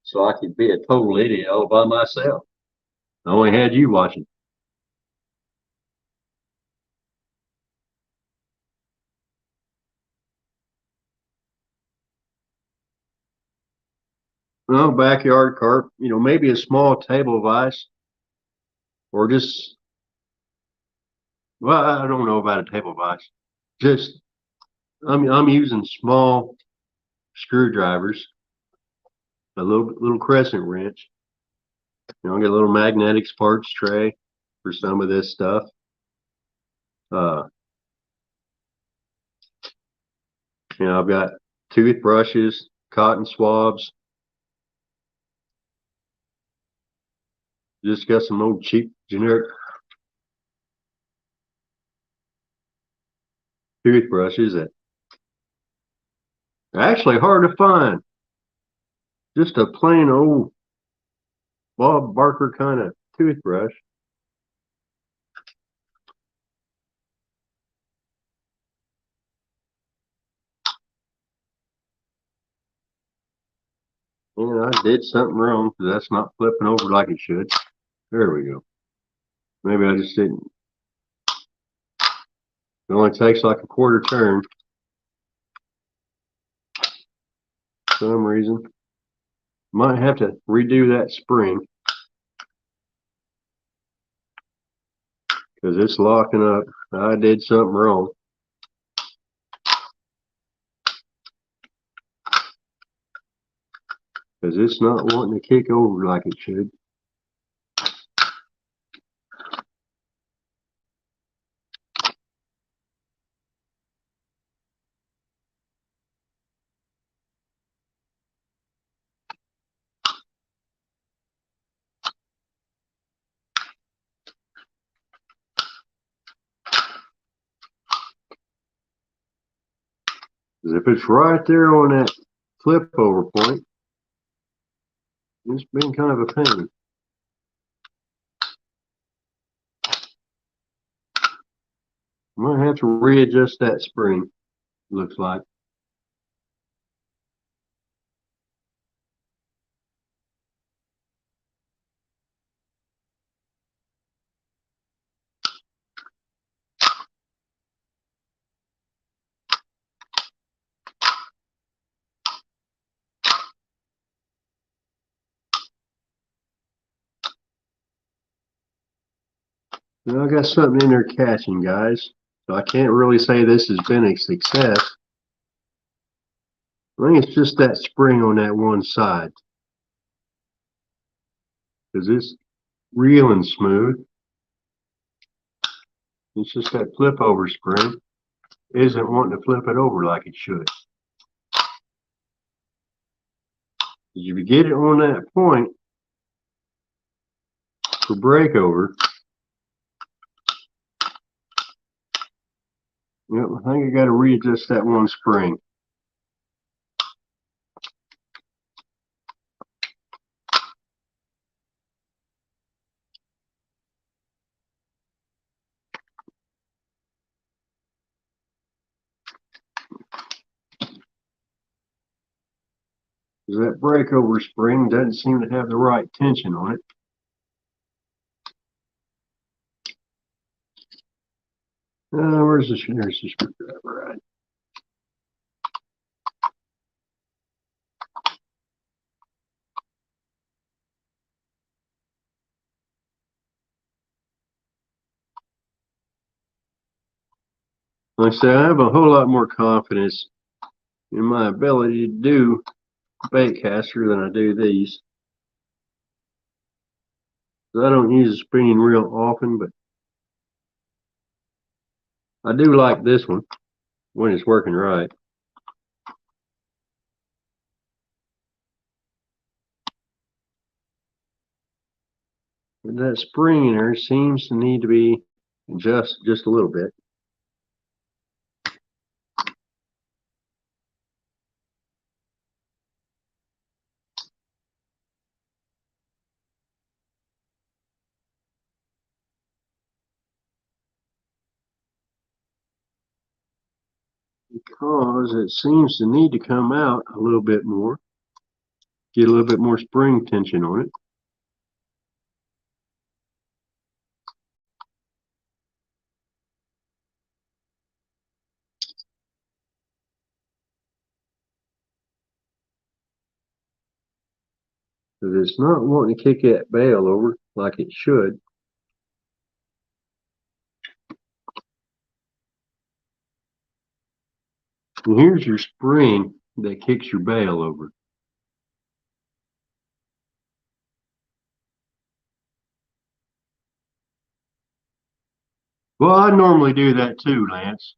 so I could be a total idiot all by myself. I only had you watching. Well, backyard carp, maybe a small table vise or just, well, I don't know about a table vise. Just, I'm using small screwdrivers, a little crescent wrench. Get a little magnetic sparks tray for some of this stuff. Uh, I've got toothbrushes, cotton swabs. Just got some old cheap generic toothbrushes that are actually hard to find. Just a plain old Bob Barker kind of toothbrush. And I did something wrong because that's not flipping over like it should. There we go. Maybe I just didn't. It only takes like a quarter turn for some reason. Might have to redo that spring because it's locking up. I did something wrong because it's not wanting to kick over like it should. Because if it's right there on that flip over point, it's been kind of a pain. I might have to readjust that spring, looks like. Well, I got something in there catching, guys. So I can't really say this has been a success. I think it's just that spring on that one side. Because it's reeling smooth. It's just that flip over spring isn't wanting to flip it over like it should. If you get it on that point for breakover, I think I got to readjust that one spring. Because that breakover spring doesn't seem to have the right tension on it. Where's the screwdriver at? Like I said, I have a whole lot more confidence in my ability to do bait caster than I do these. I don't use the spinning reel often, but I do like this one when it's working right. But that spring in there seems to need to be adjusted just a little bit. Because it seems to need to come out a little bit more, get a little bit more spring tension on it. Because it's not wanting to kick that bail over like it should. And here's your spring that kicks your bail over. Well, I normally do that too, Lance.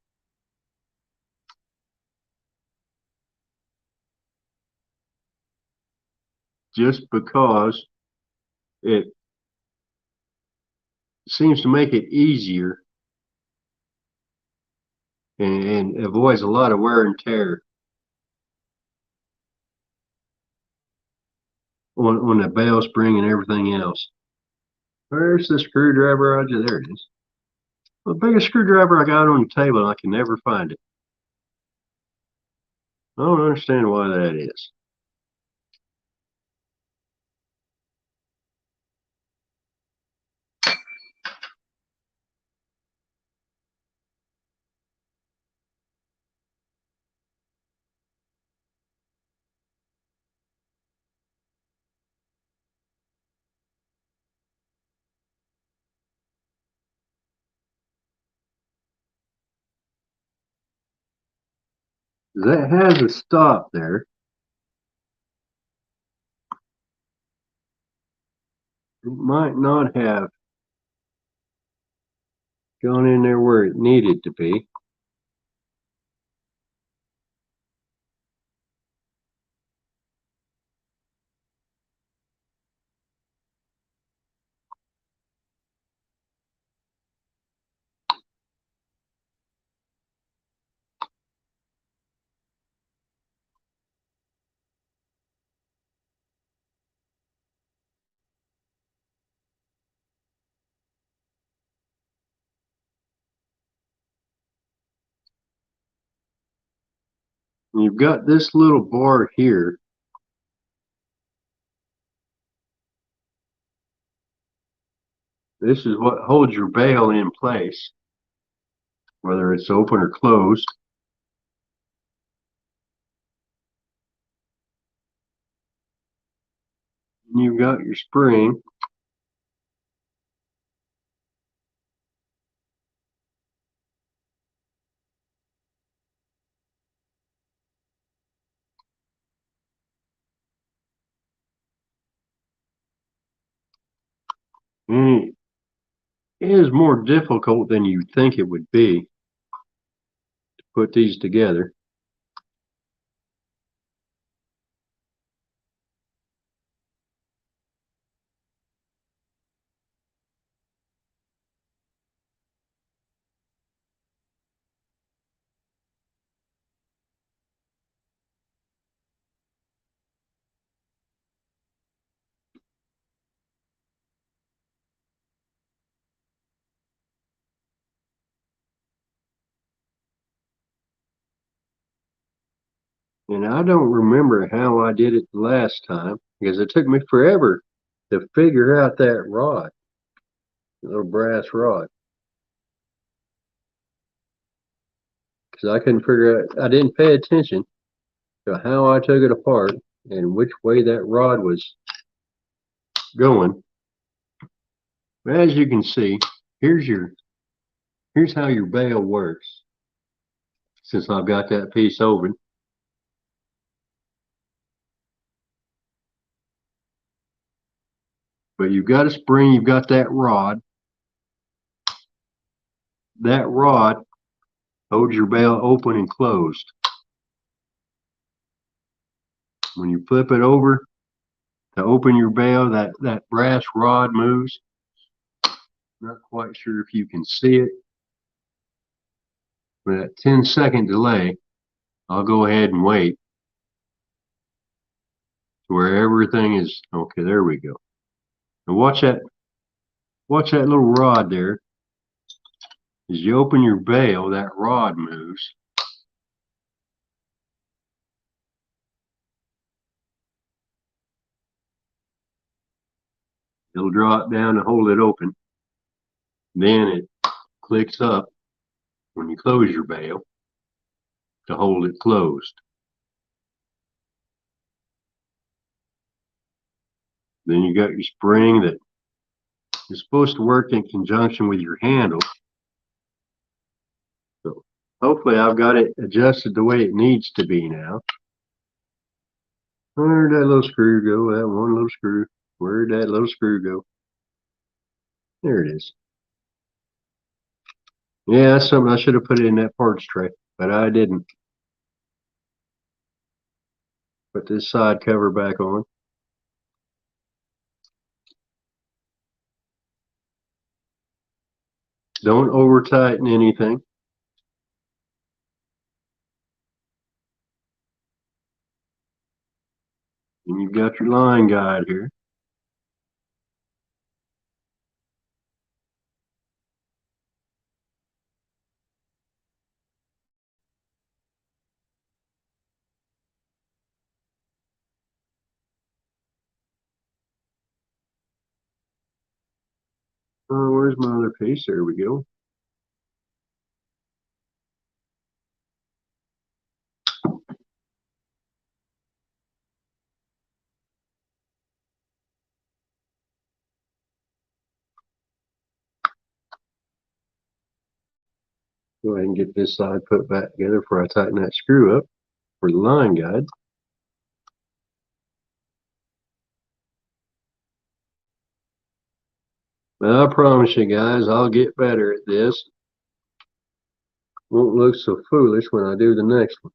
Just because it seems to make it easier and avoids a lot of wear and tear on the bail spring and everything else. Where's the screwdriver? There it is. The biggest screwdriver I got on the table, and I can never find it. I don't understand why that is. That has a stop there. It might not have gone in there where it needed to be. You've got this little bar here. This is what holds your bail in place, whether it's open or closed. And you've got your spring. And it is more difficult than you'd think it would be to put these together. And I don't remember how I did it the last time because it took me forever to figure out that rod, the little brass rod. Because I couldn't figure out, I didn't pay attention to how I took it apart and which way that rod was going. But as you can see, here's how your bail works. since I've got that piece open. But you've got a spring, you've got that rod. That rod holds your bail open and closed. When you flip it over to open your bail, that brass rod moves. Not quite sure if you can see it. With that 10-second delay, I'll go ahead and wait to where everything is okay. There we go. Now watch that little rod there. As you open your bail, that rod moves. It'll draw it down to hold it open. Then it clicks up when you close your bail to hold it closed. Then you got your spring that is supposed to work in conjunction with your handle. So hopefully I've got it adjusted the way it needs to be now. Where'd that little screw go? That one little screw. Where'd that little screw go? There it is. Yeah, that's something I should have put it in that parts tray, but I didn't. Put this side cover back on. Don't over tighten anything. And you've got your line guide here. Oh, where's my other piece? There we go. Go ahead and get this side put back together before I tighten that screw up for the line guide. Well, I promise you guys, I'll get better at this. Won't look so foolish when I do the next one.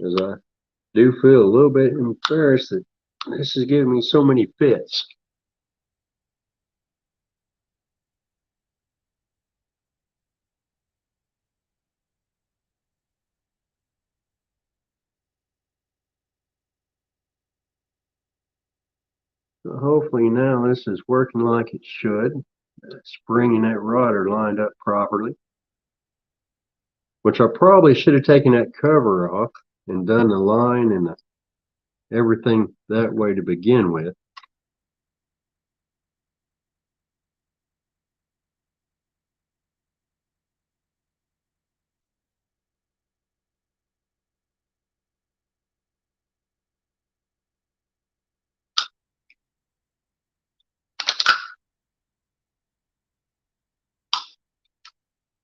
As I do feel a little bit embarrassed that this is giving me so many fits. So hopefully now this is working like it should. That spring and that rod are lined up properly. Which I probably should have taken that cover off and done the line and everything that way to begin with.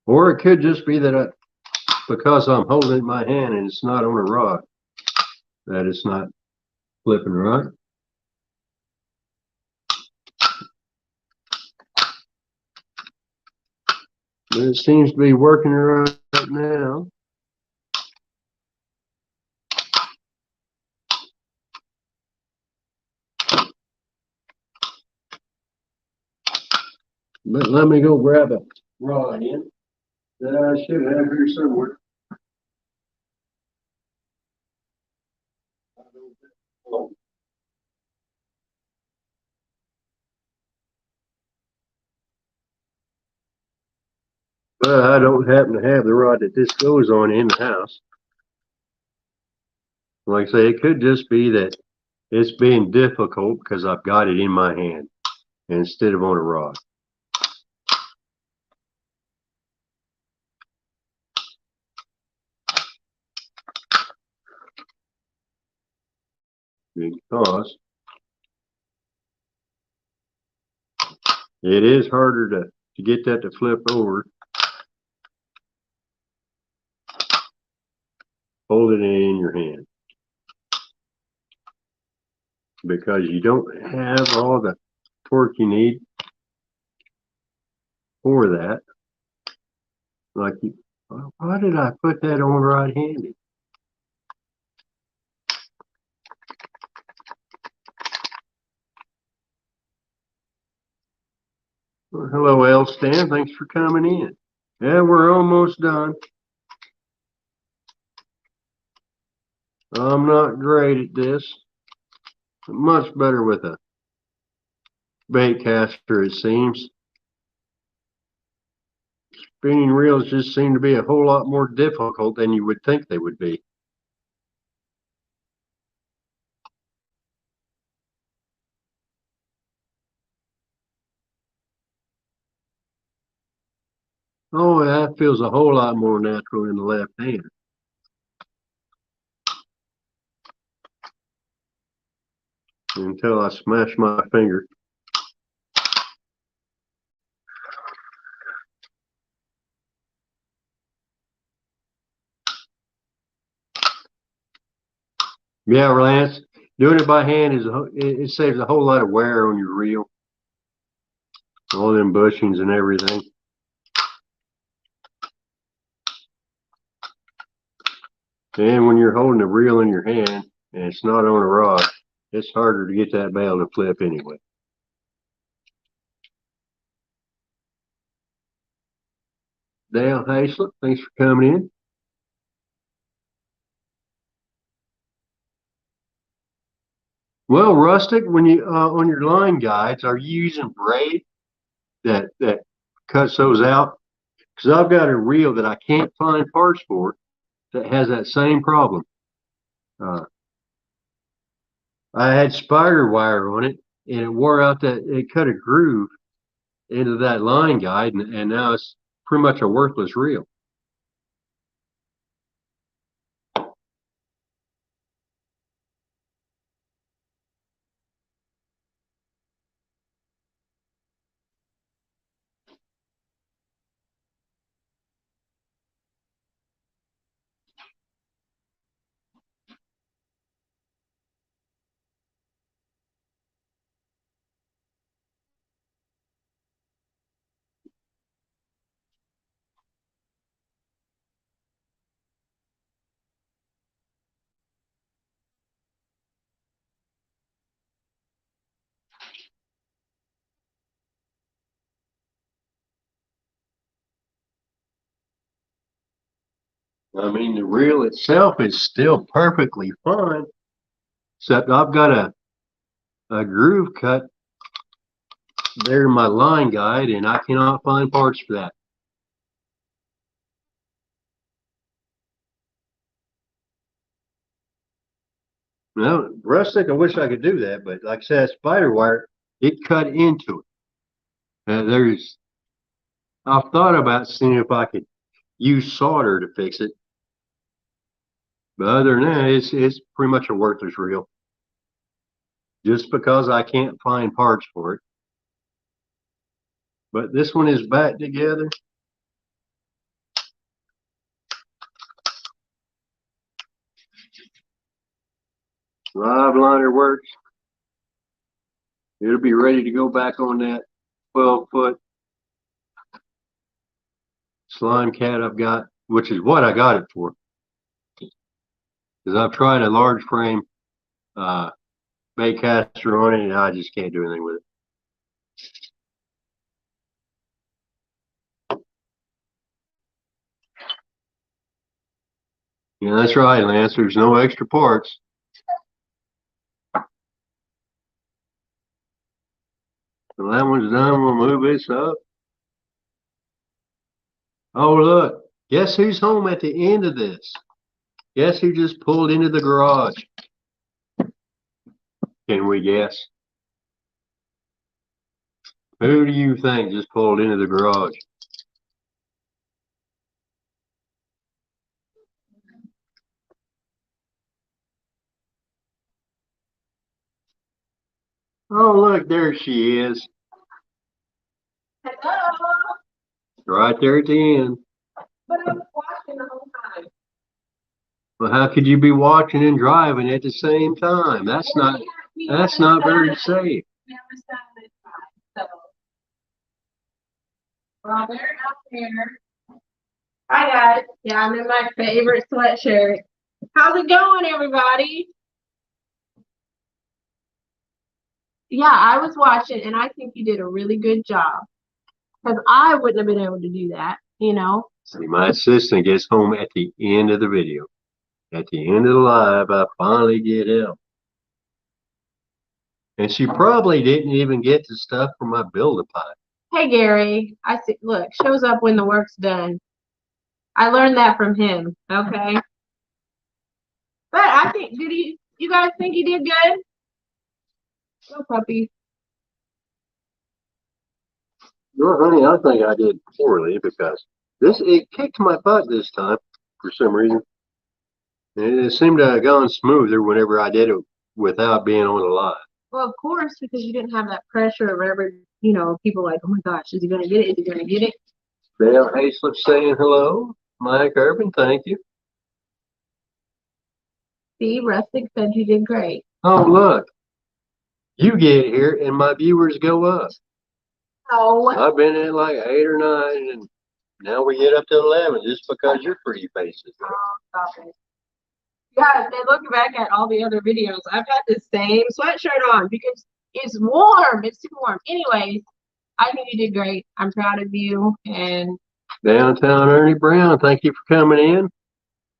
Or it could just be that because I'm holding it in my hand and it's not on a rod, that it's not flipping right. But it seems to be working right now. But let me go grab a rod in that I should have here somewhere. But I don't happen to have the rod that this goes on in the house. Like I say, it could just be that it's being difficult because I've got it in my hand instead of on a rod. Because It is harder to get that to flip over. Hold it in your hand, because you don't have all the torque you need for that. Like, why did I put that on right-handed? Well, hello, L. Stan. Thanks for coming in. Yeah, we're almost done. I'm not great at this. I'm much better with a bait caster, it seems. Spinning reels just seem to be a whole lot more difficult than you would think they would be. Oh, that feels a whole lot more natural in the left hand. Until I smash my finger. Yeah, Lance, doing it by hand it saves a whole lot of wear on your reel. All them bushings and everything. And when you're holding a reel in your hand and it's not on a rod, it's harder to get that bail to flip anyway. Dale Haslett, thanks for coming in. Well, Rustic, when you on your line guides, are you using braid that cuts those out? Because I've got a reel that I can't find parts for that has that same problem. Uh, I had spider wire on it, and it wore out that it cut a groove into that line guide, and now it's pretty much a worthless reel. I mean, the reel itself is still perfectly fine, except I've got a groove cut there in my line guide, and I cannot find parts for that. Now, Rustic, I wish I could do that, but like I said, spider wire, it cut into it. I've thought about seeing if I could use solder to fix it, but other than that, it's pretty much a worthless reel. Just because I can't find parts for it. But this one is back together. Live liner works. It'll be ready to go back on that 12-foot slime cat I've got, which is what I got it for. Because I've tried a large frame bait caster on it, and I just can't do anything with it. Yeah, that's right, Lance. There's no extra parts. When that one's done, we'll move this up. Oh, look. Guess who's home at the end of this? Guess who just pulled into the garage? Can we guess? Who do you think just pulled into the garage? Oh, look, there she is. right there at the end. But I was watching the whole time. Well, how could you be watching and driving at the same time? That's not very safe. We have a Saturday time, so. Well, they're out there. Hi guys. Yeah, I'm in my favorite sweatshirt. How's it going, everybody? Yeah, I was watching, and I think you did a really good job. Because I wouldn't have been able to do that, you know? See, my assistant gets home at the end of the video. At the end of the live, I finally get help. And she probably didn't even get the stuff for my Build-A-Pie. Hey, Gary. I see. Look, shows up when the work's done. I learned that from him, okay? But I think, you guys think he did good? Go, puppy. No, honey, I think I did poorly because it kicked my butt this time for some reason. And it seemed to have gone smoother whenever I did it without being on the live. Well, of course, because you didn't have that pressure of every, people like, oh my gosh, is he going to get it? Is he going to get it? Dale Hayslip saying hello. Mike Urban, thank you. See, Rustic said you did great. Oh, look. You get here and my viewers go up. Oh. I've been at like 8 or 9 and now we get up to 11 just because you're pretty faces. Oh, stop it. Guys, and looking back at all the other videos, I've had the same sweatshirt on because it's warm. It's super warm. Anyways, I think you did great. I'm proud of you. And Downtown Ernie Brown, thank you for coming in.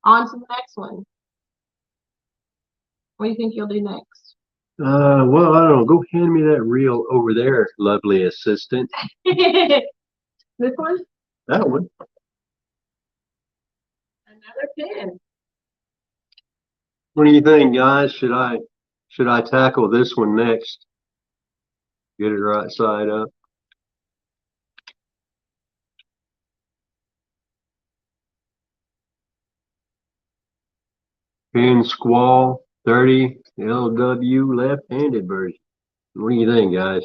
On to the next one. What do you think you'll do next? Well, I don't know. Go hand me that reel over there, lovely assistant. This one? That one. Another pin. What do you think, guys? Should I tackle this one next? Get it right side up. Pin Squall 30 LW left-handed version. What do you think, guys?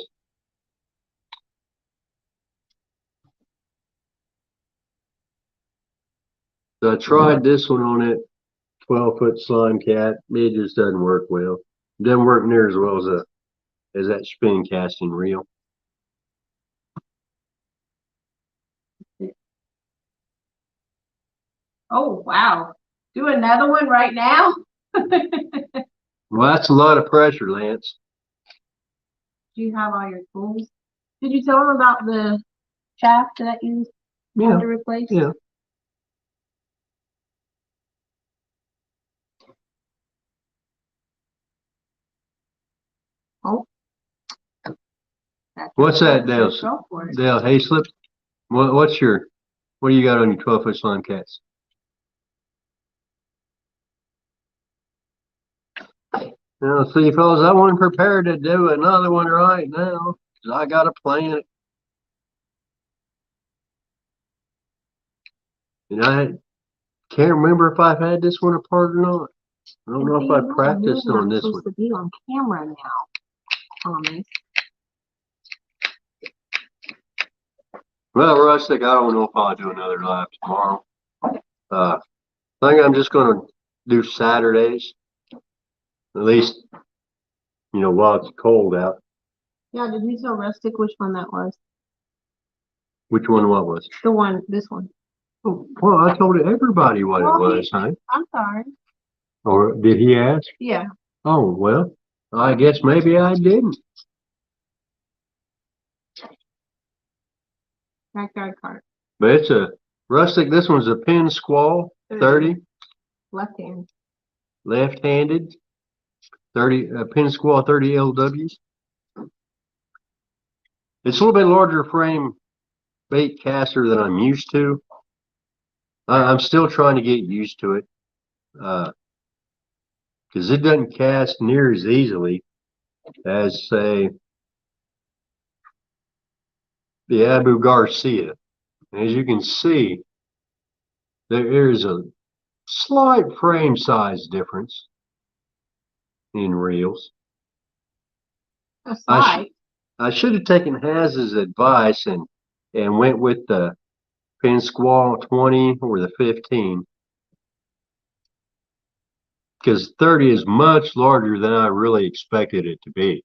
So I tried this one on it, 12-foot slime cat. It just doesn't work well. It doesn't work near as well as that spin casting reel. Oh, wow. Do another one right now? Well, that's a lot of pressure, Lance. Do you have all your tools? Did you tell them about the shaft that you had to replace? Yeah. Oh. What's that, Dale? Dale Hayslip? What do you got on your 12-foot slime cats? Now, see, fellas, I wasn't prepared to do another one right now because I got to plan it. And I can't remember if I've had this one apart or not. I don't know if I practiced on this one. Supposed to be on camera now, Thomas. Well, Rustic, I don't know if I'll do another live tomorrow. I think I'm just going to do Saturdays. At least, while it's cold out. Yeah, did you tell Rustic which one that was? Which one what was? This one. Oh, well, I told everybody what it was, huh? I'm sorry. Or did he ask? Yeah. Oh, well, I guess maybe I didn't. Backyard cart. But it's a Rustic. This one's a Penn Squall 30. Left hand. Left-handed. 30 Penn Squall 30 LWs. It's a little bit larger frame bait caster than I'm used to. I'm still trying to get used to it because it doesn't cast near as easily as, say, the Abu Garcia. As you can see, there is a slight frame size difference in reels. A slight. I should have taken Haz's advice and went with the Penn Squall 20 or the 15. Because 30 is much larger than I really expected it to be.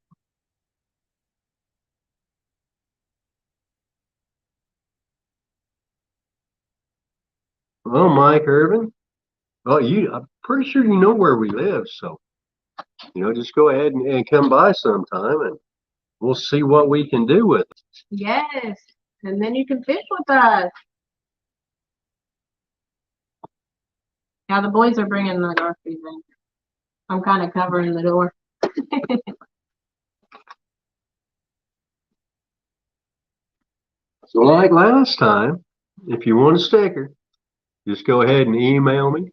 Well, Mike Irvin, well, I'm pretty sure you know where we live, so just go ahead and come by sometime, and we'll see what we can do with it. Yes, and then you can fish with us. Now the boys are bringing the groceries in. I'm kind of covering the door. So like last time, if you want a sticker, just go ahead and email me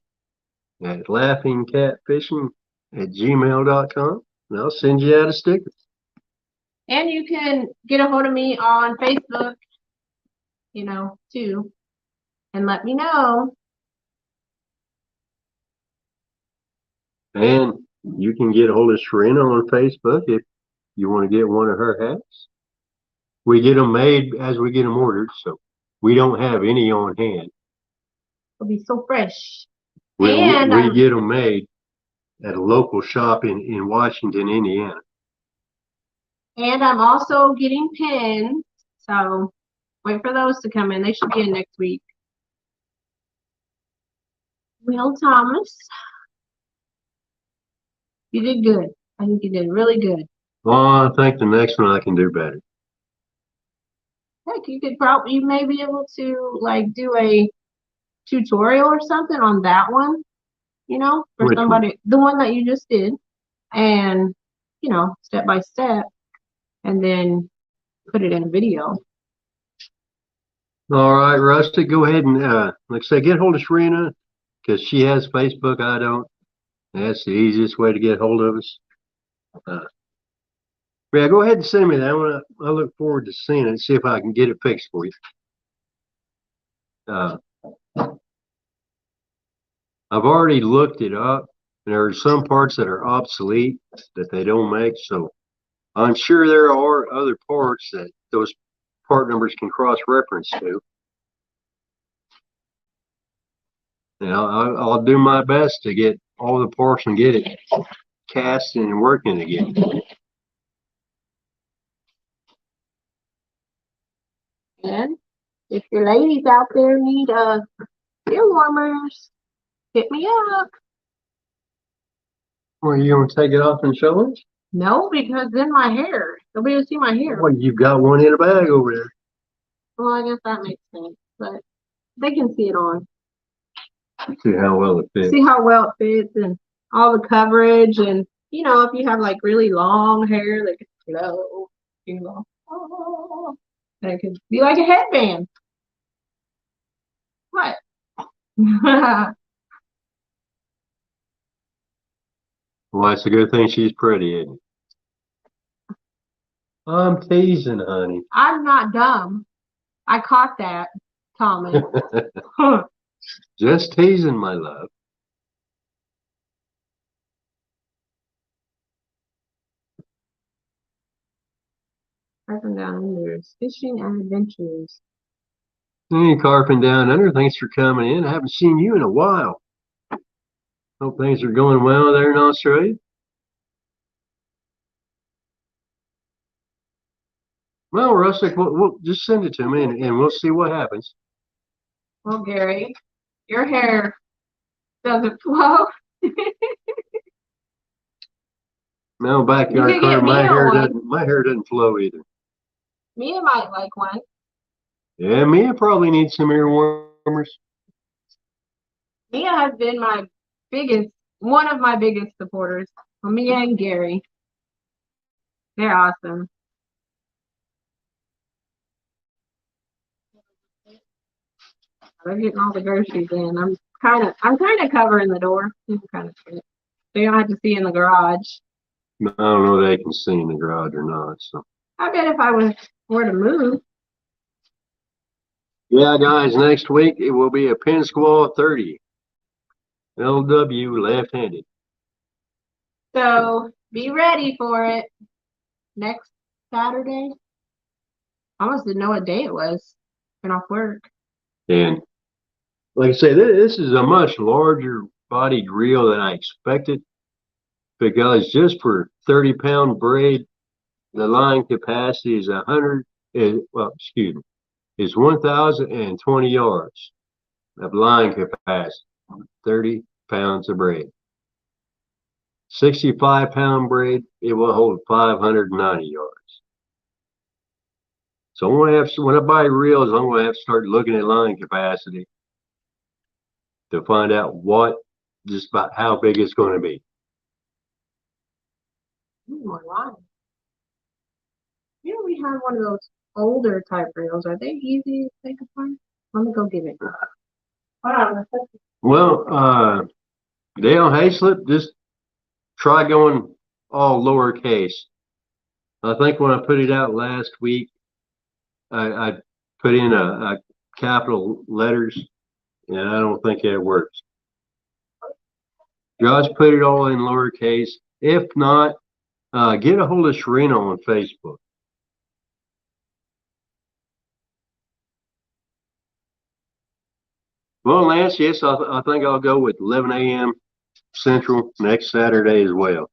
at laughingcatfishing@gmail.com, and I'll send you out a sticker. And you can get a hold of me on Facebook, too, and let me know. And you can get a hold of Sharina on Facebook if you want to get one of her hats. We get them made as we get them ordered, so we don't have any on hand. It'll be so fresh. We And get them made at a local shop in Washington, Indiana. And I'm also getting pins, so wait for those to come in. They should be in next week. Will Thomas, you did good. I think you did really good. Well, I think the next one I can do better. Heck, you may be able to like do a tutorial or something on that one, for Which somebody, one? the one that you just did, and step by step, and then put it in a video. All right, Rusty, go ahead and like I say, get hold of Sharina because she has Facebook. I don't. That's the easiest way to get hold of us. Yeah, go ahead and send me that one. I look forward to seeing it and see if I can get it fixed for you. I've already looked it up, and there are some parts that are obsolete that they don't make, so I'm sure there are other parts that those part numbers can cross-reference to. And I'll do my best to get all the parts and get it casting and working again. And if your ladies out there need ear warmers, hit me up. Well, you gonna take it off and show us? No, because then my hair. They'll be able to see my hair. Well, you've got one in a bag over there. Well, I guess that makes sense, but they can see it on. See how well it fits. See how well it fits and all the coverage, and if you have like really long hair that can flow, that could be like a headband. What? Well, it's a good thing she's pretty, isn't it? I'm teasing, honey. I'm not dumb. I caught that, Thomas. Just teasing, my love. Carping down unders, fishing and adventures. Hey, Carping Down Under, thanks for coming in. I haven't seen you in a while. Hope things are going well there in Australia. Well, Rustic, we'll just send it to me and we'll see what happens. Well, Gary, your hair doesn't flow. No, backyard car, my hair doesn't flow either. Mia might like one. Yeah, Mia probably needs some ear warmers. Mia has been one of my biggest supporters. Well, Mia and Gary. They're awesome. They're getting all the groceries in. I'm kind of covering the door. They don't have to see in the garage. I don't know if they can see in the garage or not. So I bet if I were to move. Yeah, guys, next week it will be a Penn Squall 30. LW left-handed. So be ready for it next Saturday. I almost didn't know what day it was. Been off work. And like I say, this is a much larger bodied reel than I expected, because just for 30-pound braid, the line capacity is 1,020 yards of line capacity, 30 pounds of braid. 65-pound braid, it will hold 590 yards. So I'm gonna have when I buy reels, I'm gonna have to start looking at line capacity to find out just about how big it's going to be. More line. You know, we have one of those older type reels. Are they easy to take apart? Let me go get it. Hold on. Well, Dale Hayslip, just try going all lowercase. I think when I put it out last week, I put in a capital letters, and I don't think that works. Josh put it all in lowercase. If not, get a hold of Sharina on Facebook. Well, Lance, yes, I think I'll go with 11 a.m. Central next Saturday as well.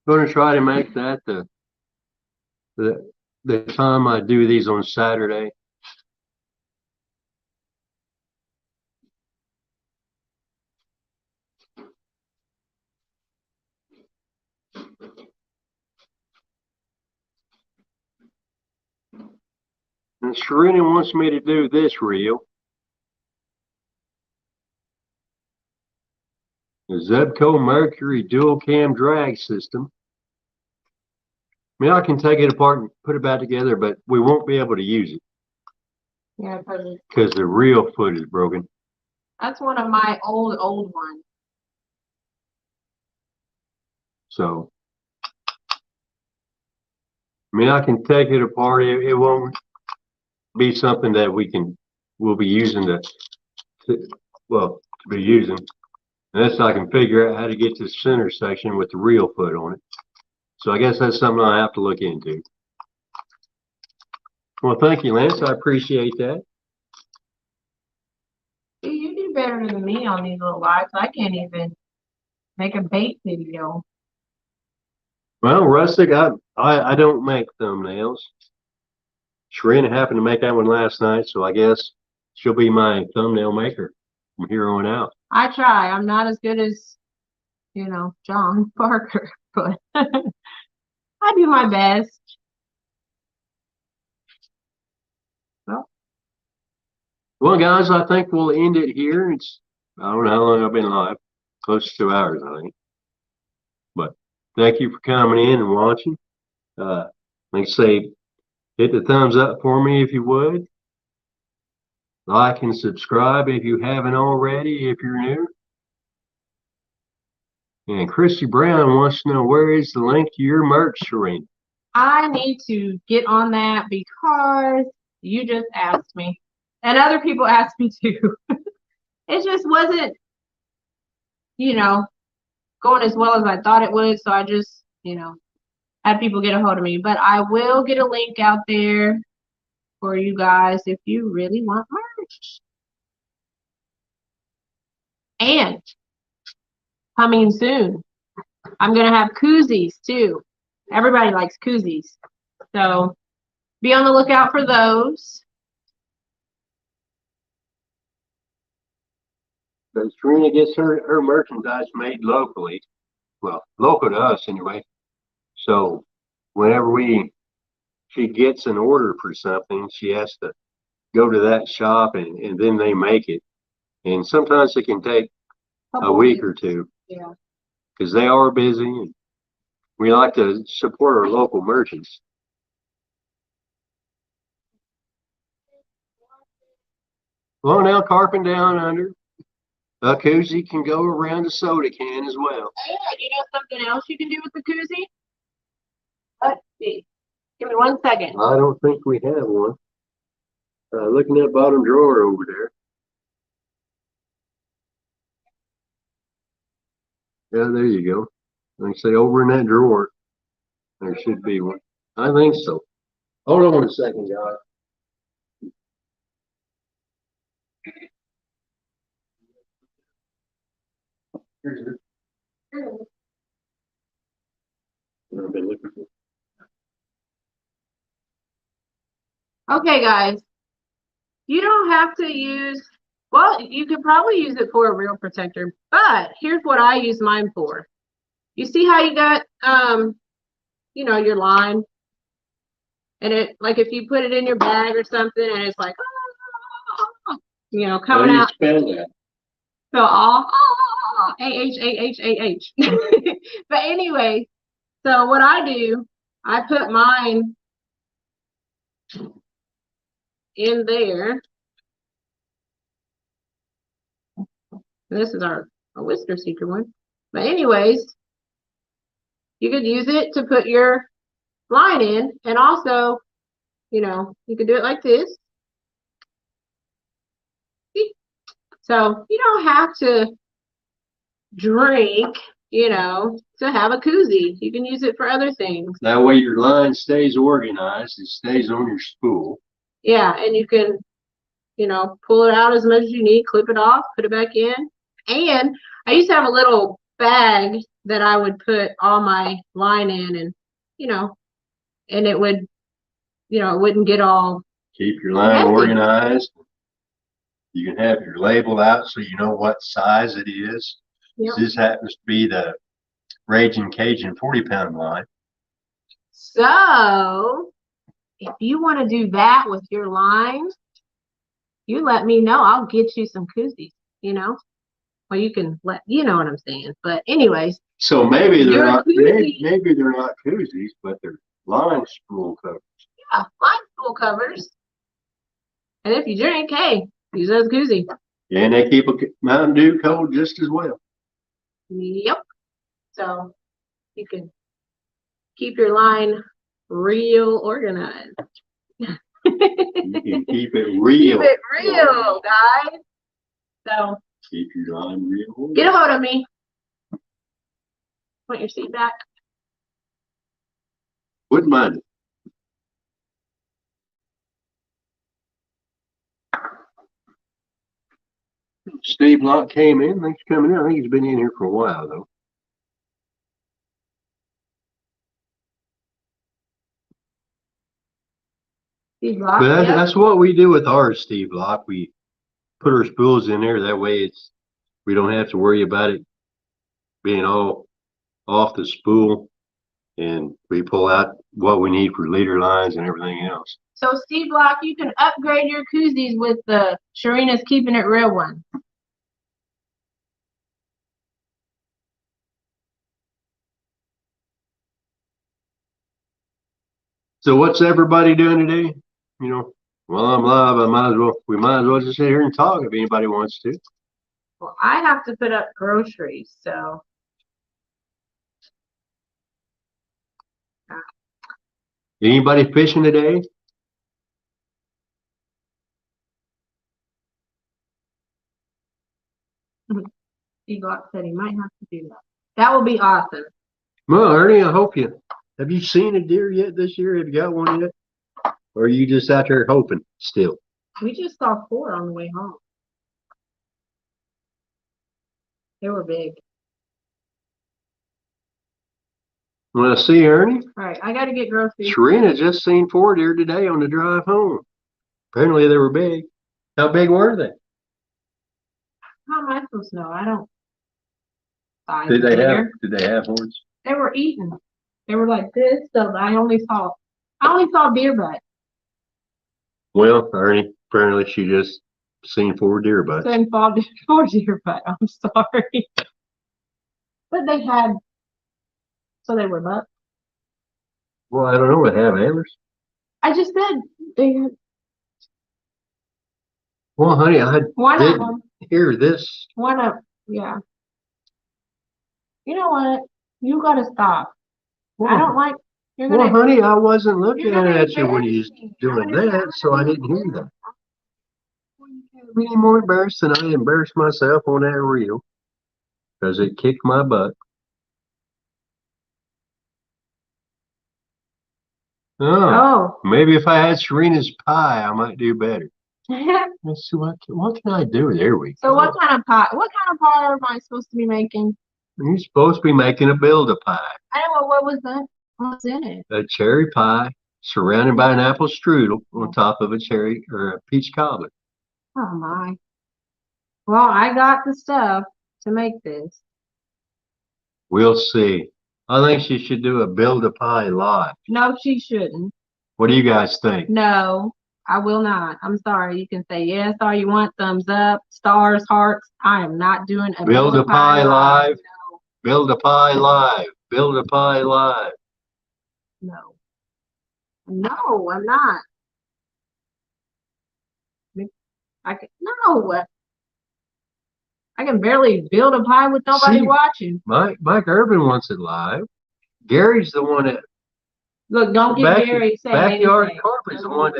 Going to try to make that the time I do these on Saturday. And Sharina wants me to do this reel. The Zebco Mercury dual cam drag system. I mean, I can take it apart and put it back together, but we won't be able to use it. Yeah, because the reel foot is broken. That's one of my old ones. So, I mean, I can take it apart. It won't be something that we'll be using to be using. Unless I can figure out how to get to the center section with the reel foot on it. So I guess that's something I have to look into. Well, thank you, Lance. I appreciate that. You do better than me on these little lives. I can't even make a bait video. Well, Rustic, I don't make thumbnails. Sharina happened to make that one last night, so I guess she'll be my thumbnail maker from here on out. I try. I'm not as good as, John Parker, but I do my best. Well, guys, I think we'll end it here. I don't know how long I've been live. Close to 2 hours, I think. But thank you for coming in and watching. Like I say, hit the thumbs up for me if you would. Like and subscribe if you haven't already, if you're new. And Christy Brown wants to know, where is the link to your merch, Sharina? I need to get on that because you just asked me. And other people asked me too. It just wasn't, going as well as I thought it would. So I just, had people get a hold of me. But I will get a link out there for you guys if you really want merch. And coming soon, I'm going to have koozies too. Everybody likes koozies. So be on the lookout for those. But Sharina gets her merchandise made locally. Well, local to us anyway. So whenever she gets an order for something, she has to go to that shop and then they make it. And sometimes it can take a week or two. Yeah. Because they are busy and we like to support our local merchants. Well, now carping down under. A koozie can go around a soda can as well. Yeah, you know something else you can do with the koozie? Let's see. Give me 1 second. I don't think we have one. Looking at the bottom drawer over there. Yeah, there you go. Like I say, over in that drawer, there should be one. I think so. Hold on a second, guys. Here's it. What I've been looking for. Okay, guys. You don't have to use, well, you could probably use it for a real protector, but here's what I use mine for. You see how you got, you know, your line? And it, like if you put it in your bag or something and it's like, you know, How coming do you out. spell that? So all, A-H-A-H-A-H. But anyway, so what I do, I put mine in there. This is our whisker seeker one. But anyways, you could use it to put your line in, and also, you know, you could do it like this. So you don't have to drink, you know, to have a koozie. You can use it for other things. That way your line stays organized. It stays on your spool. Yeah, and you can, you know, pull it out as much as you need, clip it off, put it back in. And I used to have a little bag that I would put all my line in, and, you know, and it would, you know, it wouldn't get all Keep your line messy. organized. You can have your label out so you know what size it is. Yep. This happens to be the Raging Cajun 40-pound line. So if you want to do that with your line, you let me know. I'll get you some koozies, you know. Well, you can let, you know what I'm saying. But anyways. So maybe they're Your not koozie. maybe they're not koozies, but they're line spool covers. Yeah, line spool covers. And if you drink, hey, use those koozie. And they keep a Mountain Dew cold just as well. Yep. So you can keep your line real organized. You can keep it real. Keep it real, guys. So keep your line real. Get a hold of me. Want your seat back? Wouldn't mind it. Steve Locke came in. Thanks for coming in. I think he's been in here for a while, though. Steve Locke, But yep. that's what we do with ours, Steve Locke. We put our spools in there. That way we don't have to worry about it being all off the spool. And we pull out what we need for leader lines and everything else. So Steve Locke, you can upgrade your koozies with the Sharina's Keeping It Real one. So what's everybody doing today? You know, while I'm live, we might as well just sit here and talk if anybody wants to. Well, I have to put up groceries, so. Anybody fishing today? Steve Locke said he might have to do that. That will be awesome. Well, Ernie, I hope have you seen a deer yet this year? Have you got one yet? Or are you just out there hoping still? We just saw 4 on the way home. They were big. Want to see Ernie? All right, I got to get groceries. Sharina just seen 4 deer today on the drive home. Apparently they were big. How big were they? How am I supposed to know? I don't. Did they have horns? They were eating. They were like this, so I only saw deer butt. Well, Ernie, apparently she just seen 4 deer butts. Then 4 deer butt. I'm sorry. But they had, so they were butt. Well, I don't know. They have antlers. I just said they had. Well, honey, I didn't hear this. One of, yeah. You know what? You gotta stop. Well, I don't like. Well, honey, I wasn't looking at you when you was doing that, so I didn't hear that. You can't be any more embarrassed than I embarrassed myself on that reel, because it kicked my butt. Oh, maybe if I had Serena's pie, I might do better. Let's see what can I do? There we So go. what kind of pie? What kind of pie am I supposed to be making? You're supposed to be making a build-a-pie, I don't know what was that. What's in it? a cherry pie surrounded by an apple strudel on top of a cherry or a peach cobbler. Oh my. Well, I got the stuff to make this. We'll see. I think she should do a build-a-pie live. No, she shouldn't. What do you guys think? No, I will not. I'm sorry. You can say yes all you want, thumbs up, stars, hearts. I am not doing a Build-a-pie live. No, Build-a-pie live. Build-a-pie live. no, no, I'm not. I can no. I can barely build a pie with nobody See, watching. Mike Urban wants it live. Gary's the one that Look, don't get Gary saying backyard anything. carpet's the one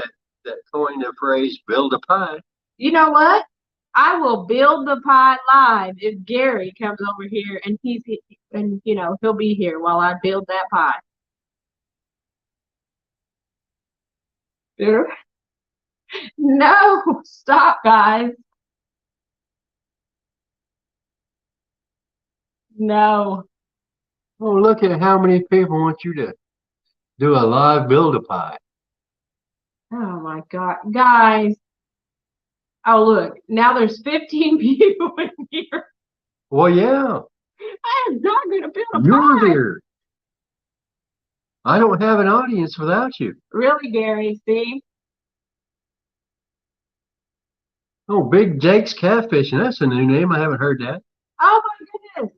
that coined the phrase build a pie. You know what? I will build the pie live if Gary comes over here and he'll be here while I build that pie. No, stop, guys. No. Oh, look at how many people want you to do a live build a pie. Oh my God, guys. Oh look, now there's 15 people in here. Well, yeah, I am not gonna build a you're pie. here. I don't have an audience without you. Really, Gary? See? Oh, Big Jake's Catfishing. That's a new name. I haven't heard that. Oh my goodness.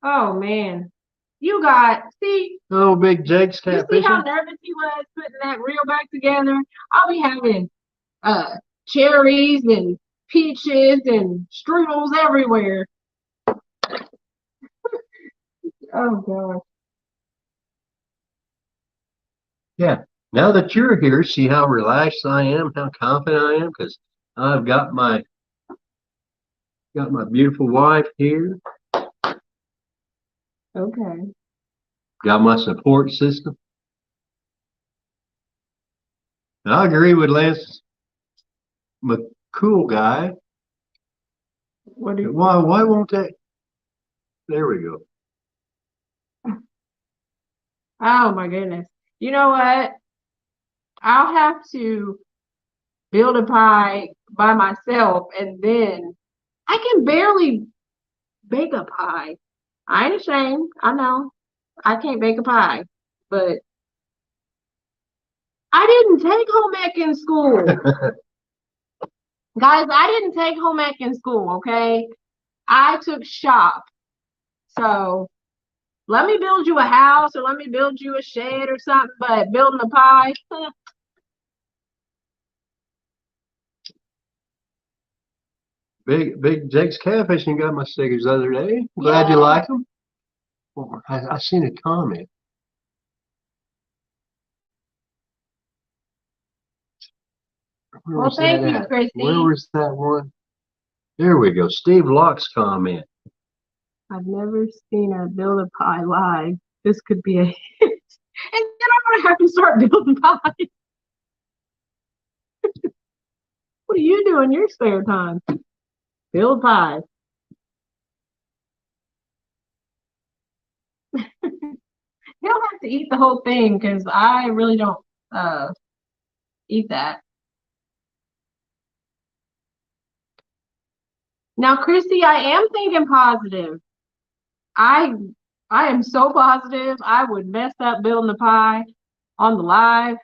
Oh man. You got, see, Oh, Big Jake's you see how Catfishing. nervous he was putting that reel back together? I'll be having cherries and peaches and strudels everywhere. Oh God. Yeah. Now that you're here, see how relaxed I am, how confident I am, because I've got my beautiful wife here, Okay. got my support system. And I agree with Lance McCool guy. What do you Why won't that? There we go. Oh my goodness. You know what? I'll have to build a pie by myself and then I can barely bake a pie. I ain't ashamed. I know. I can't bake a pie. But I didn't take home ec in school. Guys, I didn't take home ec in school, okay? I took shop. So let me build you a house or let me build you a shed or something, but building a pie. Big Jake's Catfishing got my stickers the other day. Glad you like them. Well, I seen a comment. Well, thank you, Christy. Where was that one? There we go. Steve Locke's comment. I've never seen a build a pie live. This could be a hit. And then I'm gonna have to start building pies. What do you do in your spare time? Build pies. He'll have to eat the whole thing because I really don't eat that. Now, Christy, I am thinking positive. I am so positive I would mess up building the pie on the live.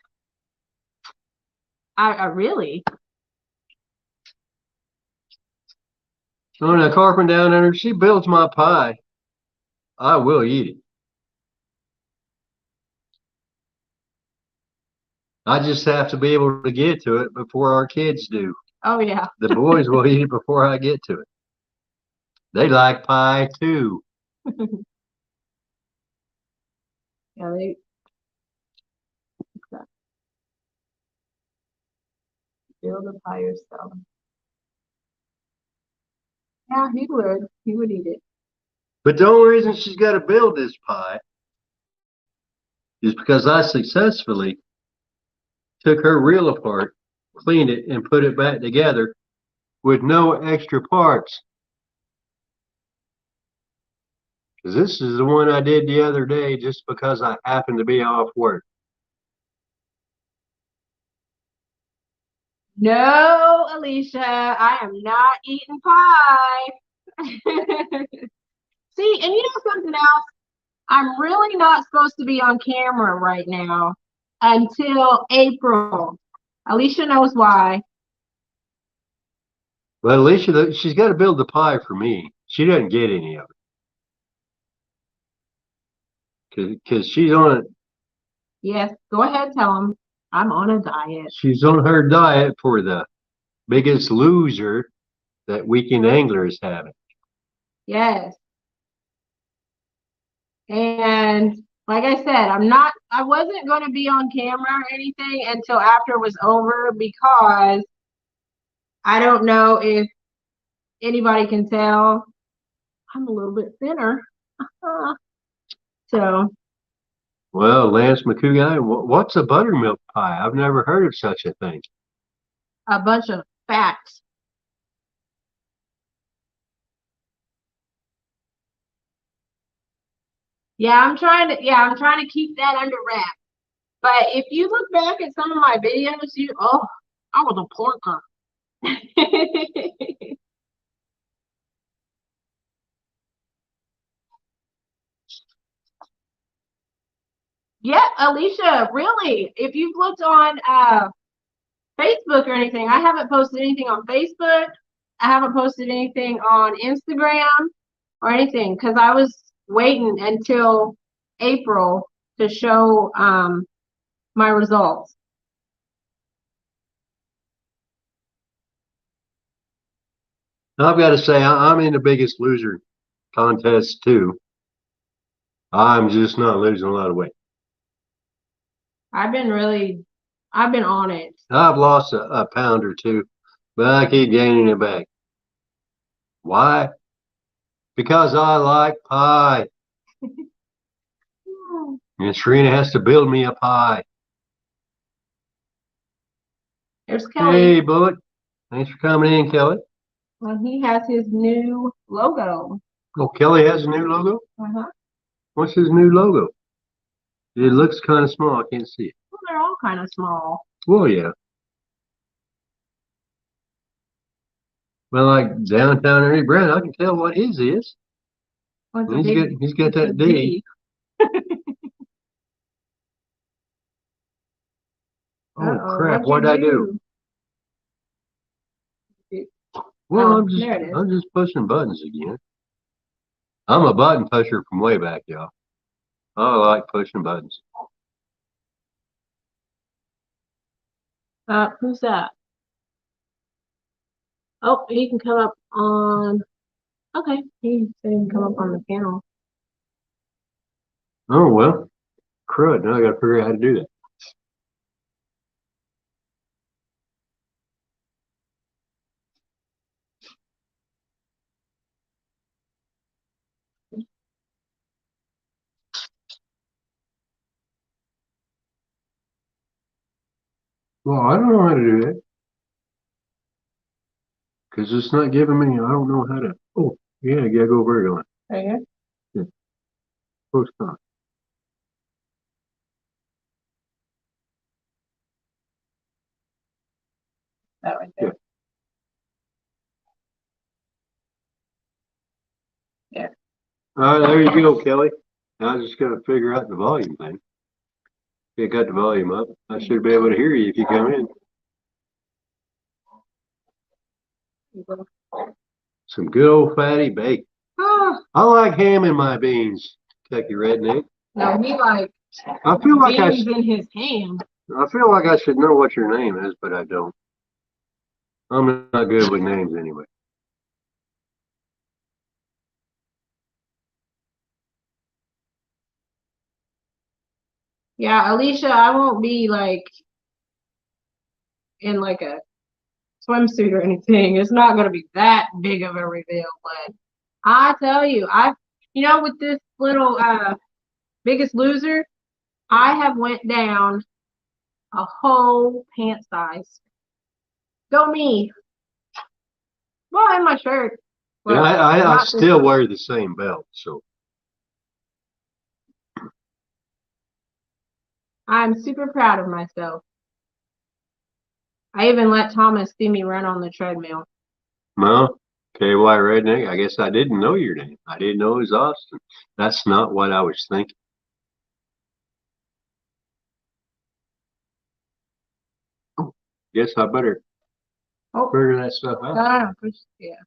I really. Oh, now Carpenter down under, she builds my pie. I will eat it. I just have to be able to get to it before our kids do. Oh yeah. The boys will eat it before I get to it. They like pie too. Yeah, they build a pie yourself. Yeah, he would. He would eat it. But the only reason she's got to build this pie is because I successfully took her reel apart cleaned it and put it back together with no extra parts. Because this is the one I did the other day just because I happened to be off work. No, Alicia, I am not eating pie. See, and you know something else? I'm really not supposed to be on camera right now until April. Alicia knows why. But Alicia, she's got to build the pie for me. She doesn't get any of it because she's on it. Yes, go ahead, tell them. I'm on a diet. She's on her diet for the Biggest Loser that Weekend Angler is having. Yes. And like I said, I wasn't going to be on camera or anything until after it was over because I don't know if anybody can tell. I'm a little bit thinner. So. Well, Lance McCougar, what's a buttermilk pie? I've never heard of such a thing. A bunch of facts. I'm trying to keep that under wraps. But if you look back at some of my videos, I was a porker. Yeah, Alicia, really, if you've looked on Facebook or anything, I haven't posted anything on Facebook. I haven't posted anything on Instagram or anything because I was waiting until April to show my results. I've got to say, I'm in the Biggest Loser contest too. I'm just not losing a lot of weight. I've been on it. I've lost a pound or two, but I keep gaining it back. Why? Because I like pie. And Serena has to build me a pie. There's Kelly. Hey, Bullet. Thanks for coming in, Kelly. Well, he has his new logo. Oh, Kelly has a new logo? Uh-huh. What's his new logo? It looks kind of small. I can't see it. Well, they're all kind of small. Well, yeah. Well, like downtown Ernie Brown, I can tell what his is. He's got that D. Oh, crap. What did I do? Well, I'm just pushing buttons again. I'm a button pusher from way back, y'all. I like pushing buttons. Who's that? Oh, he can come up on. Okay, he can come up on the panel. Oh, well, crud. Now I got to figure out how to do that. Well, I don't know how to do that. Because it's not giving me, I don't know how to. Oh, yeah, I got to go over here. Right here? Yeah. Post on. That right there. Yeah. All right, there you go, Kelly. Now I just got to figure out the volume thing. You got the volume up. I should be able to hear you if you come in. Some good old fatty bacon. I like ham in my beans, Kentucky Redneck. No, he likes I feel like beans in his ham. I feel like I should know what your name is, but I don't. I'm not good with names anyway. Yeah, Alicia, I won't be like in like a swimsuit or anything. It's not going to be that big of a reveal, but I tell you, with this little Biggest Loser, I have went down a whole pant size. Go me. Well, and my shirt. Well, Yeah, I not still wear the same belt, so. I'm super proud of myself. I even let Thomas see me run on the treadmill. Well, KY Redneck, I guess I didn't know your name. I didn't know it was Austin. That's not what I was thinking. Guess I better figure that stuff out. Push it.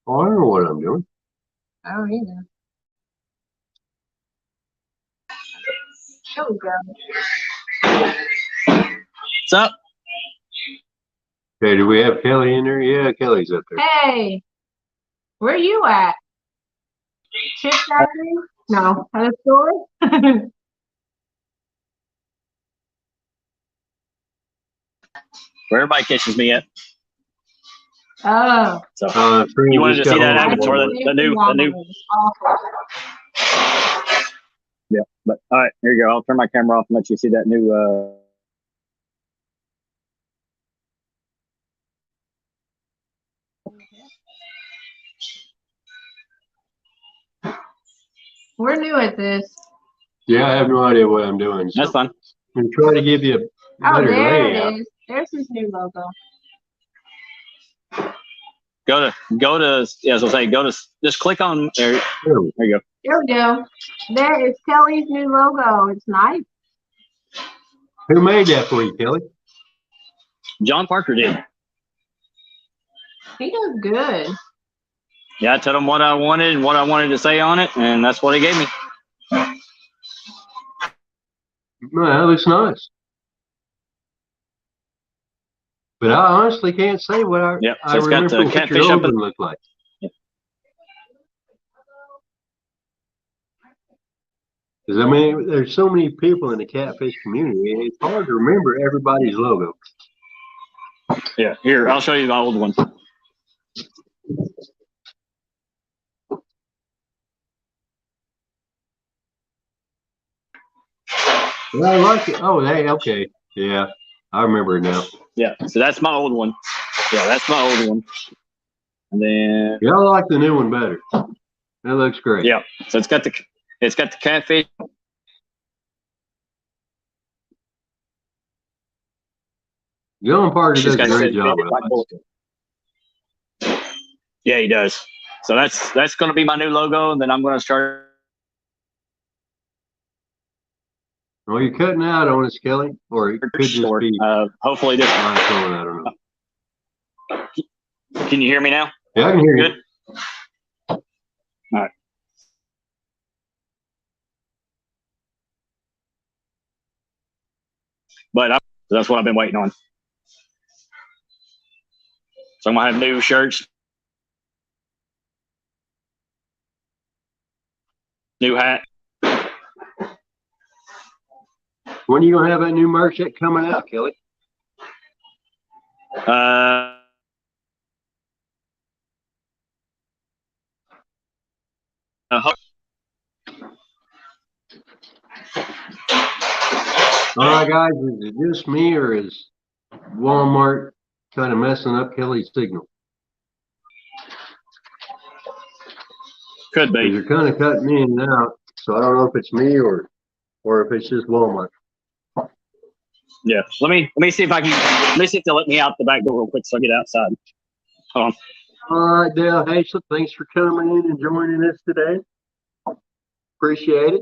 Oh, I don't know what I'm doing. I don't either. There we go. What's up? Okay, do we have Kelly in there? Yeah, Kelly's up there. Hey, where you at? Chip factory? No, at a store? Where everybody catches me at. Oh. So Serena you wanted just to see got that home from avatar, Walmart. the new. Yeah, but all right, here you go. I'll turn my camera off and let you see that new. We're new at this. Yeah, I have no idea what I'm doing. So That's fine. I'm gonna try to give you a Oh, better there layout. it is. There's his new logo. Go to yeah. So say go to just click on there. There we There you go. There we go. There is Kelly's new logo. It's nice. Who made that for you, Kelly? John Parker did. He does good. Yeah, I told him what I wanted and what I wanted to say on it, and that's what he gave me. Well, that looks nice. But I honestly can't say what I Yep. So I it's got remember the what your catfish up logo in. looked like. Because I mean, there's so many people in the catfish community, it's hard to remember everybody's logo. Yeah. Here, I'll show you the old one. Well, I like it. Oh, hey, okay. Yeah, I remember it now. Yeah. So that's my old one. Yeah, that's my old one. And then Yeah, I like the new one better. That looks great. yeah. So it's got the catfish. John Parker She's does a got great said job Black with Bullet. it. Yeah, he does. So that's going to be my new logo, and then I'm going to start. Well, you're cutting out on us, Kelly, or it could just Short. be Hopefully this. my phone. I don't know. Can you hear me now? Yeah, I can hear you. Good. All right. But that's what I've been waiting on. So I'm gonna have new shirts, new hat. When are you gonna have that new merch that coming out, Kelly? All right, guys, is it just me or is Walmart kind of messing up Kelly's signal? Could Because be. you're kind of cutting in and out, so I don't know if it's me or if it's just Walmart. Yeah. Let me see if I can. Let me see if they'll let me out the back door real quick so I get outside. Hold on. All right, Dale Hayslip, thanks for coming in and joining us today. Appreciate it.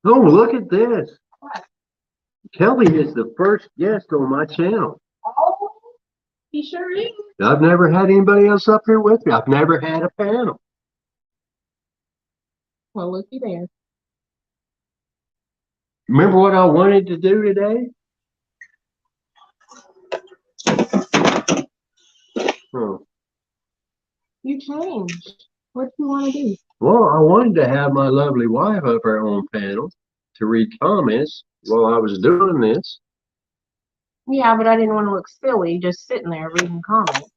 Oh, look at this. Kelly is the first guest on my channel. Oh, he sure is. I've never had anybody else up here with me. I've never had a panel. Well, looky there. Remember what I wanted to do today? Oh. You changed. What do you want to do? Well, I wanted to have my lovely wife up here on panel to read comments while I was doing this. Yeah, but I didn't want to look silly just sitting there reading comments.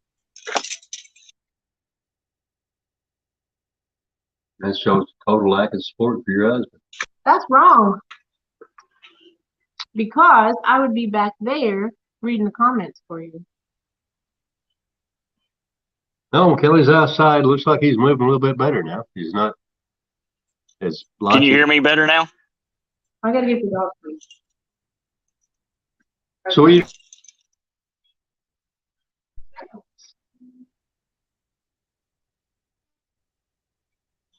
That shows total lack of support for your husband. That's wrong. Because I would be back there reading the comments for you. No, Kelly's outside. Looks like he's moving a little bit better now. He's not as Can you hear me better now? I gotta get the dog food. So you.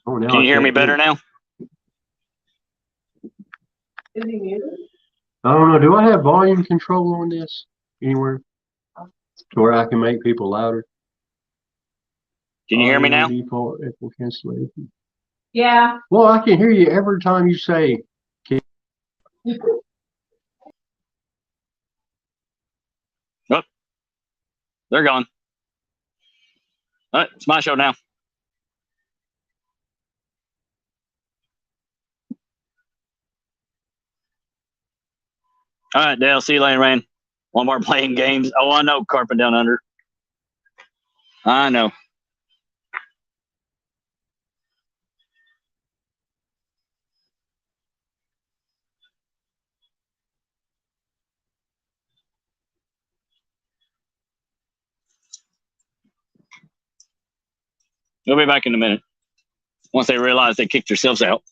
Oh, now Can you I hear me can't better now? Is he muted? I don't know. Do I have volume control on this anywhere to where I can make people louder? Can you hear me now? Default echo cancellation. Yeah. Well, I can hear you every time you say. Oh, they're gone. All right, it's my show now. All right, Dale, see you later, man. One more playing games. Oh, I know, Carpet Down Under. I know. We'll be back in a minute. Once they realize they kicked yourselves out.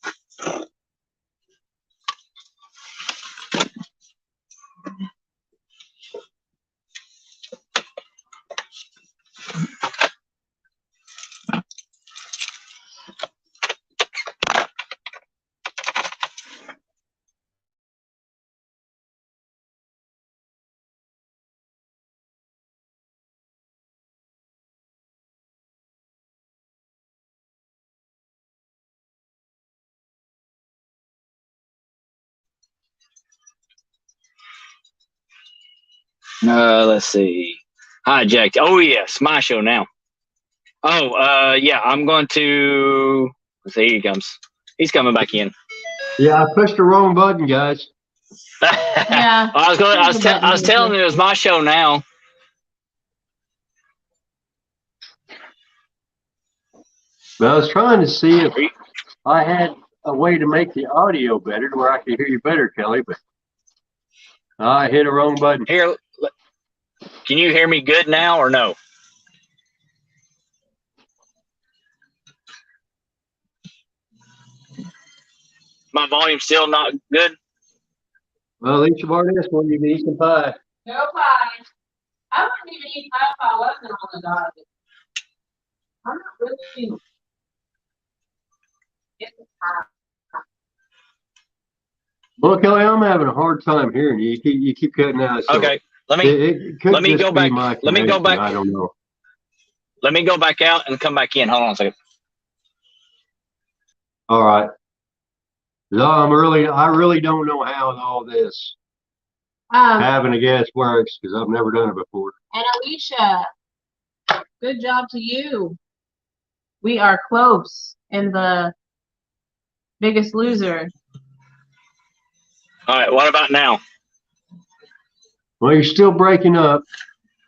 Let's see. Hijacked. Oh, yes, my show now. Oh, yeah, I'm going to. Let's see, here he comes. He's coming back in. Yeah, I pushed the wrong button, guys. Yeah. I was telling you it was my show now. But I was trying to see if I had a way to make the audio better to where I could hear you better, Kelly, but I hit a wrong button. Here, can you hear me good now or no? My volume's still not good. Well, at least you've already asked one. You can eat some pie. No pie. I wouldn't even eat pie if I wasn't on the diet. I'm not really. It's pie. Well, Kelly, I'm having a hard time hearing you. You keep cutting out. So Okay, it could let me just go be back. my Let me go connection. back. I don't know. Let me go back out and come back in. Hold on a second. All right. No, I really don't know how all this having a guest works because I've never done it before. And Alicia, good job to you. We are close in the Biggest Loser. All right, what about now? Well, you're still breaking up.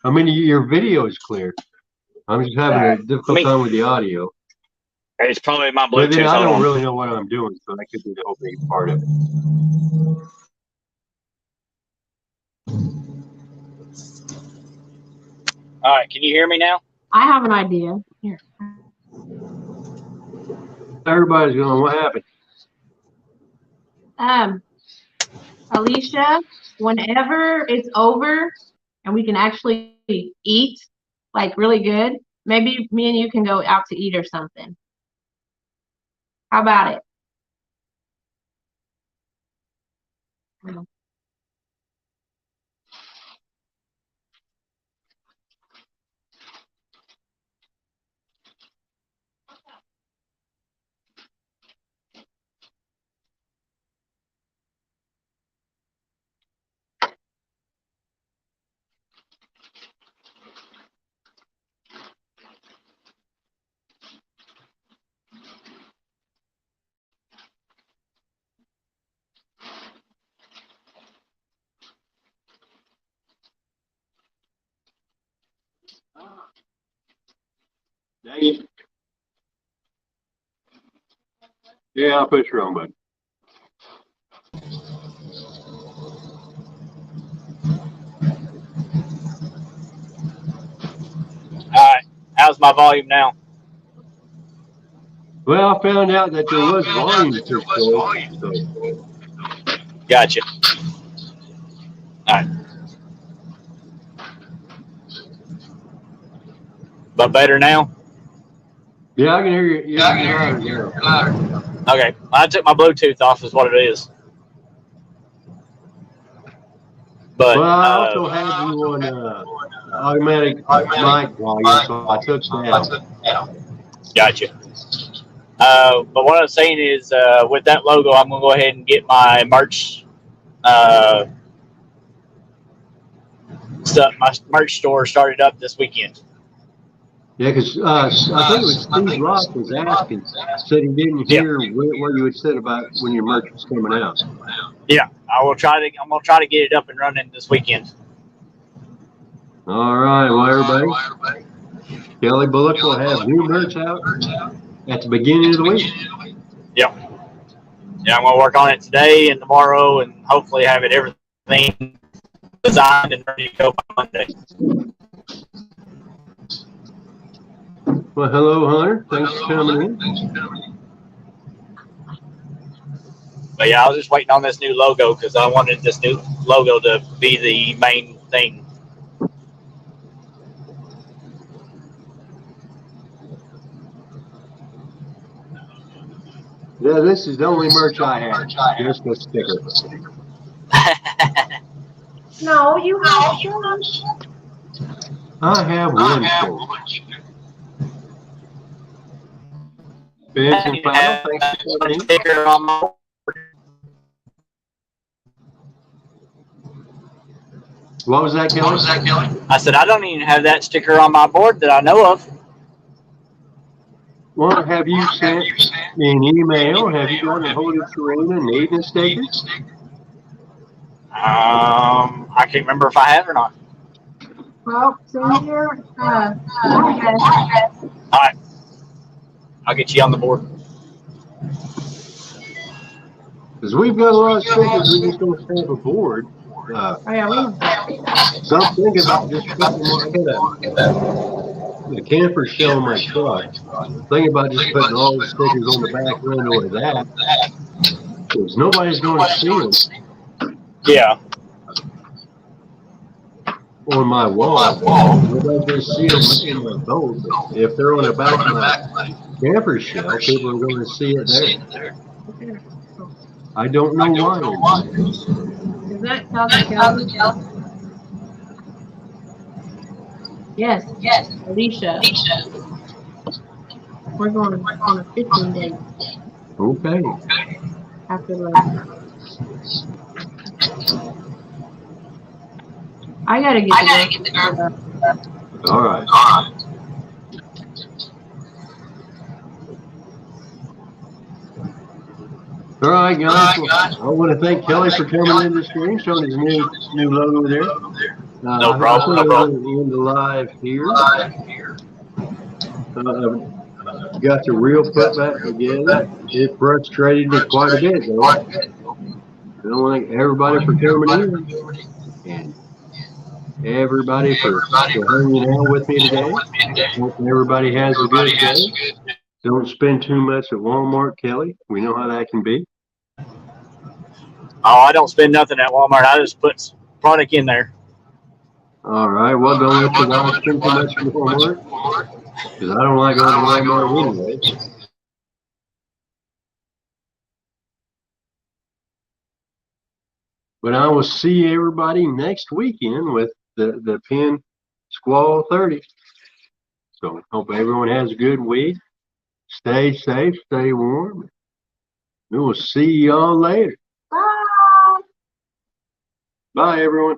I mean, your video is clear. I'm just having a difficult time with the audio. It's probably my But then Bluetooth. I Hold don't on. really know what I'm doing, so that could be the whole big part of it. All right, can you hear me now? I have an idea. Here. Everybody's going, what happened? Alicia, whenever it's over and we can actually eat like really good, maybe me and you can go out to eat or something. How about it? Dang it. Yeah, I'll push wrong button. Alright, how's my volume now? Well, I found out that there was volume control. So. Gotcha. Alright. But better now? Yeah, I can hear you. Yeah, you're louder now. Okay, I took my Bluetooth off is what it is. But Well, I also have you on automatic mic volume, so I took that out. Gotcha. But what I was saying is, with that logo, I'm gonna go ahead and get my merch stuff, my merch store started up this weekend. Yeah, because I think it was Steve Rock was asking, said he didn't hear what you had said about when your merch was coming out. Yeah, I'm gonna try to get it up and running this weekend. All right, well, everybody, Kelly Bullock will have new merch out at the beginning of the week. Yep. Yeah, I'm gonna work on it today and tomorrow, and hopefully have everything designed and ready to go by Monday. Well, hello, Hunter. Thanks for coming in. But yeah, I was just waiting on this new logo because I wanted this new logo to be the main thing. Yeah, this is the only merch I have. Just a sticker. No, you have shirts. I have one shirt. Benson Final, thanks for coming in. Sticker on my What was that, Kelly? I said, I don't even have that sticker on my board that I know of. Well, have you sent me an email? Have you gotten a hold of Serena needing a sticker? I can't remember if I have or not. Well, send your address. All right, I'll get you on the board. Because we've got a lot of stickers, we just don't have a board. Oh yeah, we have that. So I'm thinking about just putting them on. I got a camper shell in my truck. I'm thinking about just putting all the stickers on the back window of that. Because nobody's going to see them Yeah. on my wall. Nobody's going to see them in my boat. But if they're on the back of my camper shell, people are going to see it there. I don't know why. Is that Kelly? Yes. Alicia. We're going on a 15 day Okay. after lunch. I gotta get the girl. All right. All right, guys. Well, I want to thank Kelly for coming in this stream, showing his new logo there. No problem. I think we're going to end the live here. Got the reel put back together. It frustrated me quite a bit, though. I want to thank everybody for coming in, and everybody for hanging out with me today. Hope everybody has a good day. Don't spend too much at Walmart, Kelly. We know how that can be. Oh, I don't spend nothing at Walmart. I just put product in there. All right. Well, don't let your wife spend too much at Walmart, because I don't like going to Walmart anyway. But I will see everybody next weekend with the PENN Squall 30. So hope everyone has a good week. Stay safe, stay warm. We will see y'all later. Bye. Bye, everyone.